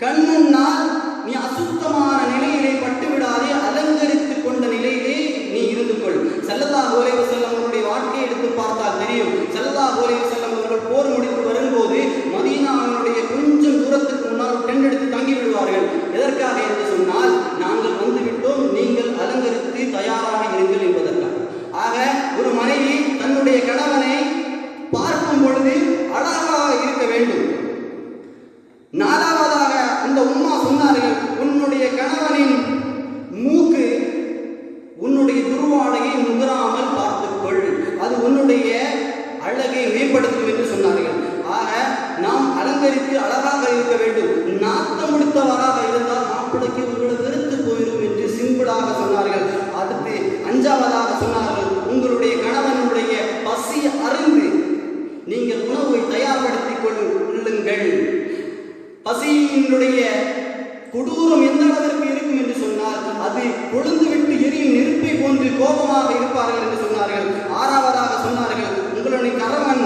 கண்முன்னால் நீ அசுத்தமான நிலையிலே பட்டுவிடாதே, அலங்கரித்துக் கொண்ட நிலையிலே நீ இருந்து கொள். ஸல்லல்லாஹு அலைஹி வஸல்லம் அவருடைய வாழ்க்கையை எடுத்து பார்த்தால் தெரியும். ஸல்லல்லாஹு அலைஹி வஸல்லம் அவர்கள் போர் முடித்து வரும்போது மதீனாவினுடைய கொஞ்சம் தூரத்துக்கு முன்னால் ஒரு டென்ட் எடுத்து தங்கி விடுவார்கள். எதற்காக என்று சொன்னால், நாங்கள் வந்துவிட்டோம், நீங்கள் அலங்கரித்து தயாராக இருங்கள் என்பதற்காக. ஆக ஒரு மனைவி தன்னுடைய கணவனை பார்க்கும் பொழுது அழகாக இருக்க வேண்டும். நாலாவதாக இந்த உம்மா சொன்னார்கள், உன்னுடைய கணவனின் மூக்கு உன்னுடைய துர்வாடையை முகராமல் பார்த்துக்கொள், அது உன்னுடைய அழகை மேம்படுத்தும் என்று சொன்னார்கள். ஆக நாம் அலங்கரித்து அழகாக இருக்க வேண்டும். நாட்டம் முடித்தவராக இருந்தால் மாப்பிளைக்கு உங்களை வெறுத்து போயிடும் என்று சிம்பிளாக சொன்னார்கள். அடுத்து அஞ்சாவதாக சொன்னார்கள், உங்களுடைய கணவனுடைய பசி அறிந்து நீங்கள் உணவை தயார்படுத்திக் கொள்ளுங்கள். பசியினுடைய கொடூரம் எந்த அளவிற்கு இருக்கும் என்று சொன்னால், அது கொழுந்து விட்டு எரியும் நெருப்பை போன்று கோபமாக இருப்பார்கள் என்று சொன்னார்கள். ஆறாவதாக சொன்னார்கள், உங்களுடைய கணவன்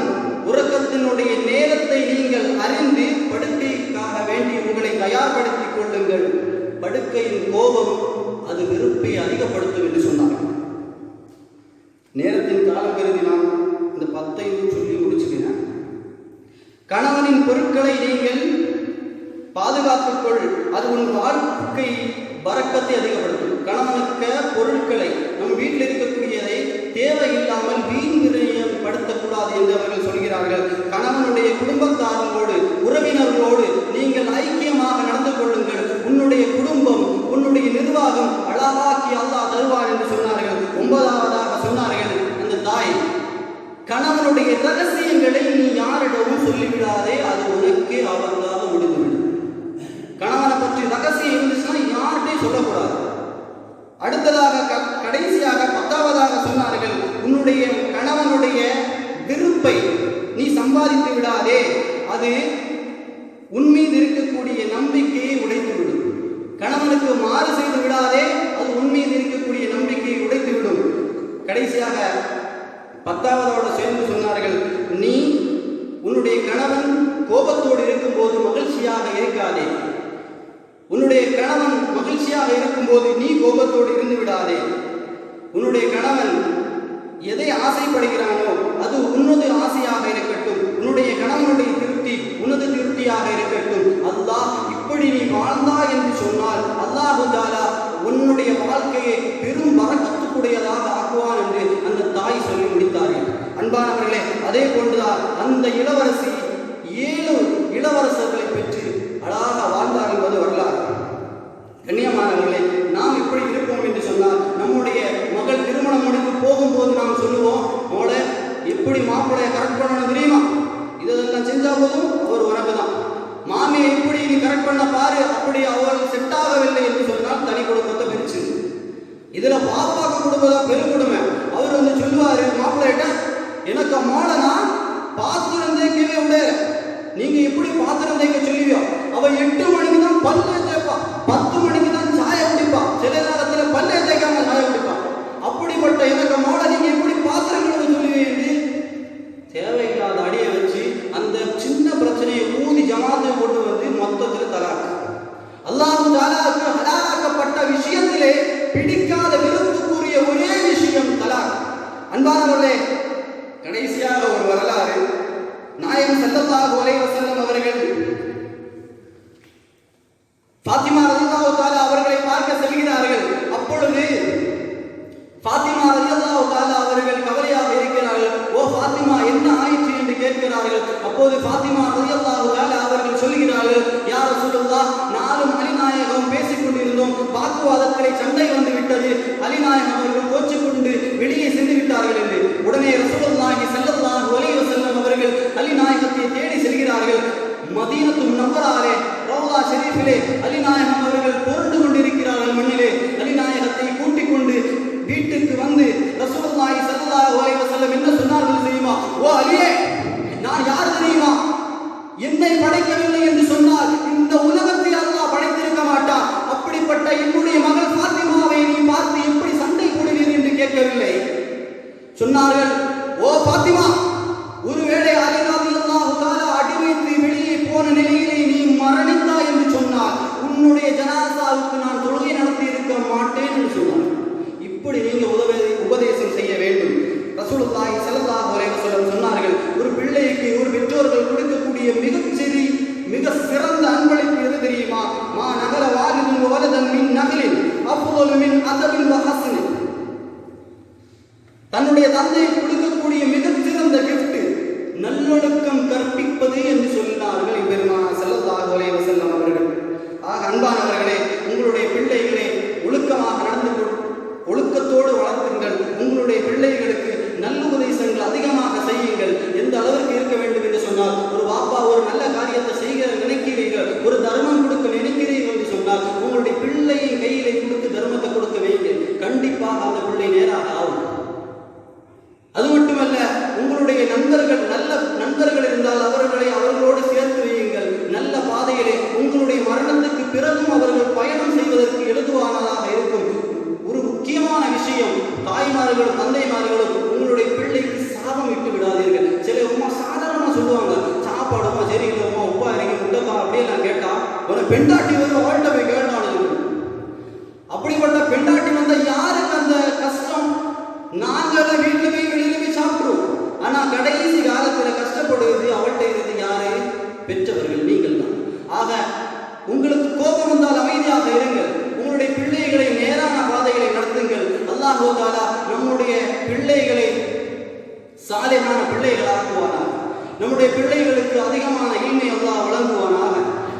உறக்கத்தினுடைய நேரத்தை நீங்கள் அறிந்து படுக்கைக்காக வேண்டி உங்களை தயார்படுத்திக் கொள்ளுங்கள். படுக்கையின் கோபம் அது வெறுப்பை அதிகப்படுத்தும் என்று சொன்னார்கள். நேரத்தின் காலம் கருதி நான் இந்த 10 சொல்லி முடிச்சுக்கிறேன். கணவனின் பொருட்களை நீங்கள் பாதுகாத்துக்கொள், அது உன் வாழ்க்கை பரக்கத்தை அதிகப்படுத்தும். கணவனுக்கு பொருட்களை நம் வீட்டில் இருக்கக்கூடியதை தேவையில்லாமல் வீண் விரயப்படுத்தக்கூடாது என்று அவர்கள் சொல்கிறார்கள். கணவனுடைய குடும்பத்தாரோடு உறவினர்களோடு நீங்கள் ஐக்கியமாக நடந்து கொள்ளுங்கள். உன்னுடைய குடும்பம் உன்னுடைய நிர்வாகம் அழகாக்கி அல்லாஹ் தருவார் என்று சொன்னார்கள். 9ஆவதாக சொன்னார்கள், அந்த தாய் கணவனுடைய ரகசியங்களை நீ யாரிடமும் சொல்லிவிடாதே, அது உனக்கே ஆபத்தாக முடிந்துவிடும். கணவனை பற்றி ரகசியம் இருந்துச்சுன்னா யார்கிட்டையும் சொல்லக்கூடாது. அடுத்ததாக கடைசியாக 10ஆவதாக சொன்னார்கள், உன்னுடைய கணவனுடைய விருப்பை நீ சம்பாதித்து விடாதே, அது உன்மீது இருக்கக்கூடிய நம்பிக்கையை உடைத்துவிடும். கணவனுக்கு மாறு செய்து விடாதே, அது உன்மீது இருக்கக்கூடிய நம்பிக்கையை உடைத்துவிடும். கடைசியாக 10ஆவதோடு சேர்ந்து சொன்னார்கள், நீ உன்னுடைய கணவன் கோபத்தோடு இருக்கும்போது மகிழ்ச்சியாக இருக்காதே. உன்னுடைய கணவன் மகிழ்ச்சியாக இருக்கும்போது நீ கோபத்தோடு இருந்து விடாதே. உன்னுடைய கணவன் எதை ஆசைப்படுகிறானோ அது உன்னது ஆசையாக இருக்கட்டும். உன்னுடைய கணவனுடைய திருப்தி உன்னது திருப்தியாக இருக்கட்டும். அல்லாஹ் இப்படி நீ வாழ்ந்தா என்று சொன்னால் அல்லாஹு தஆலா உன்னுடைய வாழ்க்கையை பெரும் பரக்கத்துக்குடையதாக ஆக்குவான் என்று அந்த தாய் சொல்லி முடித்தார்கள். அன்பானவர்களே, அதே போன்றுதான் அந்த இளவரசி 7 இளவரசர்களை பெற்று அழகாக வாழ்ந்தார் என்பது வரலாறு. கண்ணியமானவர்களே, நாம் எப்படி இருப்போம் என்று சொன்னால், நம்முடைய மகள் திருமணம் முடித்து போகும்போது நாம் சொல்லுவோம், மோளை எப்படி மாப்பிள்ளையை கரெக்ட் பண்ணணும் தெரியுமா, இதெல்லாம் செஞ்சா போதும் அவர் உனக்கு தான். மாமியை எப்படி நீ கரெக்ட் பண்ண பாரு, அப்படி அவள் செட் ஆகவில்லை என்று சொன்னால் தனி குடும்பத்தை பிரிச்சு. இதுல பாப்பாக்கு குடும்பம் பெரு கொடுமை. அவர் வந்து சொல்லுவாரு மாப்பிள்ளையிட்ட, எனக்கு மோளனா பாத்திரம் தேய்க்கவே விட, நீங்க எப்படி பாத்திரம் தேய்க்க சொல்லுவியோ, அவ 8 மணிக்கு தான் பல்லே தேய்ப்பா, 10 மணிக்கு தான் சாய குடிப்பா, சில நேரத்துல பல்லே தேய்க்காம சாய குடிப்பா. அப்படிப்பட்ட எனக்கு மோள நீங்க எப்படி பாத்திரம் கழுவ சொல்லுவீங்க? தேவையில்லாத அடியை வச்சு அந்த சின்ன பிரச்சனையை ஊதி ஜமாத்தை கொண்டு வந்து மொத்தத்தில் தலாக்கு. அல்லாஹ் தஆலாவுக்கு ஹலாலாக்கப்பட்ட விஷயத்திலே பிடிக்காத விருப்புக்குரிய ஒரே விஷயம் தலாக். அன்பானவர்களே, கடைசியாக ஒரு வரலாறு. நாயகம் ஸல்லல்லாஹு அலைஹி வஸல்லம் அவர்கள் சொன்னார்கள், ஓ பாத்திமா, ஒருவேளை அலி ரலியல்லாஹு தஆலா அடிமைத்து வெளியே போன நிலையிலே நீ மரணித்தாய் என்று சொன்னால் உன்னுடைய ஜனாசாவுக்கு நான் தொழுகை நடத்தி இருக்க மாட்டேன் என்று சொன்னார். இப்படி நீங்க உபதேசம் செய்ய வேண்டும். ரசூலுல்லாஹி ஸல்லல்லாஹு அலைஹி வஸல்லம் சொன்னார்கள், ஒரு பிள்ளைக்கு ஒரு பெற்றோர்கள் கொடுக்கக்கூடிய மிக சிறந்த அன்பளிப்பு எது தெரியுமா? மா நகல வாலிதுன் வலதன் மின் நகலின் அஃதலு மின் அதபின் வ ஹஸ்னின். தன்னுடைய தந்தையை கொடுக்கக்கூடிய மிகச்சிறந்த கிஃப்ட் நல்லொழுக்கம் கற்பிப்பது என்று சொன்னார்கள் பெருமானார் ஸல்லல்லாஹு அலைஹி வஸல்லம் அவர்கள். ஆக அன்பானவர்களே, உங்களுடைய பிள்ளைகளை ஒழுக்கமாக ஒழுக்கத்தோடு வளர்த்துங்கள். உங்களுடைய பிள்ளைகளுக்கு நல்ல உபதேசங்கள் அதிகமாக செய்யுங்கள். எந்த அளவிற்கு இருக்க வேண்டும் என்று சொன்னால், ஒரு பாப்பா ஒரு நல்ல காரியத்தை செய்ய நினைக்கிறீர்கள், ஒரு தர்மம் கொடுக்க நினைக்கிறீர்கள் என்று சொன்னால் உங்களுடைய பிள்ளையின் கையிலே கொடுத்து தர்மத்தை கொடுக்க வைங்க. கண்டிப்பாக அந்த பிள்ளை நேராக ஆகும். அது மட்டுமல்ல, உங்களுடைய நண்பர்கள் நல்ல நண்பர்கள் இருந்தால் அவர்களோடு சேர்த்து வையுங்கள். நல்ல பாதையிலே உங்களுடைய மரணத்துக்கு பிறகும் அவர்கள் பயணம் செய்வதற்கு எழுதுவானதாக இருக்கும். ஒரு முக்கியமான விஷயம், தாய்மார்களும் தந்தைமார்களும் உங்களுடைய பிள்ளைக்கு சாபம் இட்டு விடாதீர்கள். சில உமா சாதாரணமாக சொல்லுவாங்க, சாப்பாடு உமா சரியில்லைம்மா, உப்பா இறங்கி முட்டப்பா அப்படியே நான் கேட்டா ஒரு பெண்டாட்டி வந்து அவள்கிட்ட போய் கேட்டானு. அப்படிப்பட்ட பெண்டாட்டி வந்த யாருக்கு அந்த கஷ்டம்? நாங்களும் வீட்டுல போய் வெளியில போய் சாப்பிடுவோம். ஆனா கடைசி காலத்துல கஷ்டப்படுவது அவள்கிட்ட இருந்து யாரு? பெற்றவர்கள், நீங்கள் தான். ஆக உங்களுக்கு கோபம் வந்தால் அமைதியாக இருங்கள். உங்களுடைய பிள்ளைகளை நேரான பாதைகளை நடத்துங்கள். அல்லாஹ் தஆலா நம்முடைய பிள்ளைகளை சாலிஹான பிள்ளைகளாக்குவானாக. நம்முடைய பிள்ளைகளுக்கு அதிகமான இல்மை அல்லாஹ் வழங்குவானாக.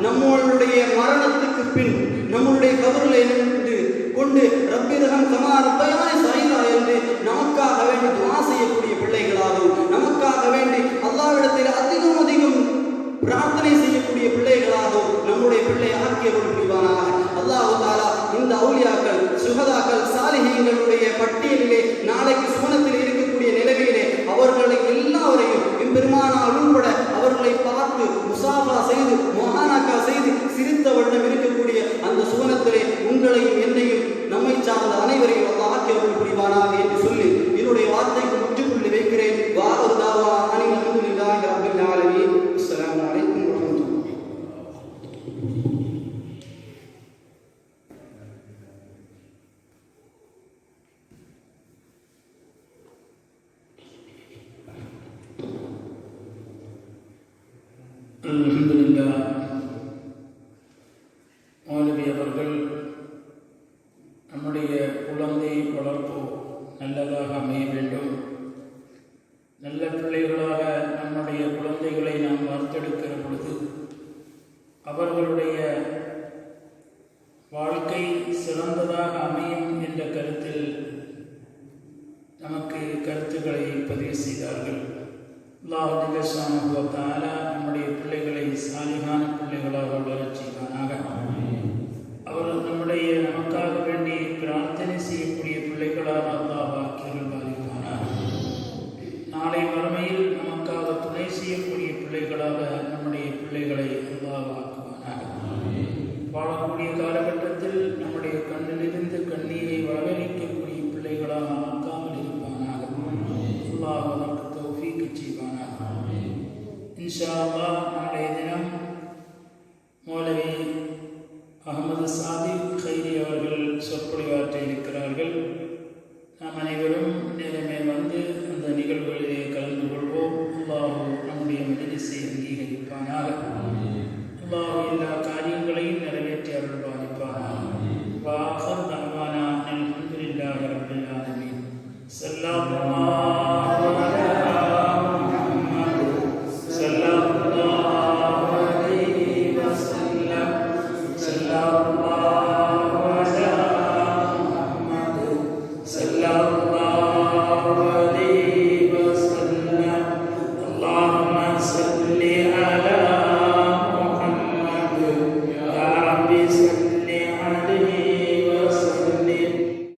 நம்மளுடைய மரணத்துக்கு பின் நம்மளுடைய கபரிலே நின்று கொண்டு ரப்பிரஹம் கமா ரப்பயானி ஸகீரா என்று நமக்காக வேண்டி துஆ செய்யக்கூடிய பிள்ளைகளாகவும், நமக்காக வேண்டி அல்லாஹ்விடத்தில் அதிகம் பிரார்த்தனை செய்யக்கூடிய பிள்ளைகளாகவும் நம்முடைய பிள்ளை ஆக்கியவர்கள் புரிவானாக. அல்லாஹ் தஆலா இந்த அவுலியாக்கள், சுஹதாக்கள், சாலிஹீன்களுடைய பட்டியலிலே நாளைக்கு சுவனத்தில் இருக்கக்கூடிய நிலைமையிலே அவர்களை எல்லாவரையும் பெருமானார் உள்பட அவர்களை பார்த்து முசாஃபா செய்து முஹானகா செய்து சிரித்த வண்ணம் இருக்கக்கூடிய அந்த சுவனத்திலே உங்களையும் என்னையும் நம்மை சார்ந்த அனைவரையும் அல்லாஹ் ஆக்கியவர்கள் புரிவானாக என்று சொல்லி என்னுடைய வார்த்தைக்கு முற்றுப்புள்ளி வைக்கிறேன். வாஹிரு தஅவானா அல்ஹம்துலில்லாஹி ரப்பில் ஆலமீன். அஸ்ஸலாமு அலைக்கும் வரஹ்மத்துல்லாஹி. அல்ஹம்துலில்லாஹ். மௌலவி அவர்கள் நம்முடைய குழந்தை வளர்ப்பு நல்லதாக அமைய வேண்டும். நல்ல பிள்ளைகளாக நம்முடைய குழந்தைகளை நாம் வளர்த்தெடுக்கிற பொழுது அவர்களுடைய வாழ்க்கை சிறந்ததாக அமையும் என்ற கருத்தில் நமக்கு கருத்துக்களை பதிவு செய்தார்கள். அல்லாஹ் ஜல்ல ஷானஹு வ தஆலா நம்முடைய பிள்ளைகளை சாலிஹான பிள்ளைகளாக வளரச் செய்வானாக. அவர்கள் நமக்காக வேண்டி பிரார்த்தனை செய்யக்கூடிய பிள்ளைகளாக அல்லாஹ் ஆக்கியர்கள் பாதிப்பானாக. நாளை மறுமையில் நமக்காக துணை செய்யக்கூடிய பிள்ளைகளாக நம்முடைய பிள்ளைகளை அல்லாஹ் ஆக்குவானாக. வாழக்கூடிய காலகட்டத்தில் நம்முடைய கண்ணிலிருந்து கண்ணீரை வரவழைக்கக்கூடிய பிள்ளைகளாக ஆக்காமல் இருப்பானாக. அல்லாஹ் அதற்கு தௌஃபீக் செய்வானாக. இன்ஷா அல்லாஹ் நாளைய தினம் மௌலவி அஹமது சாதிக் கைரி அவர்கள் சொற்பொழிவாற்ற இருக்கிறார்கள். நாம் அனைவரும்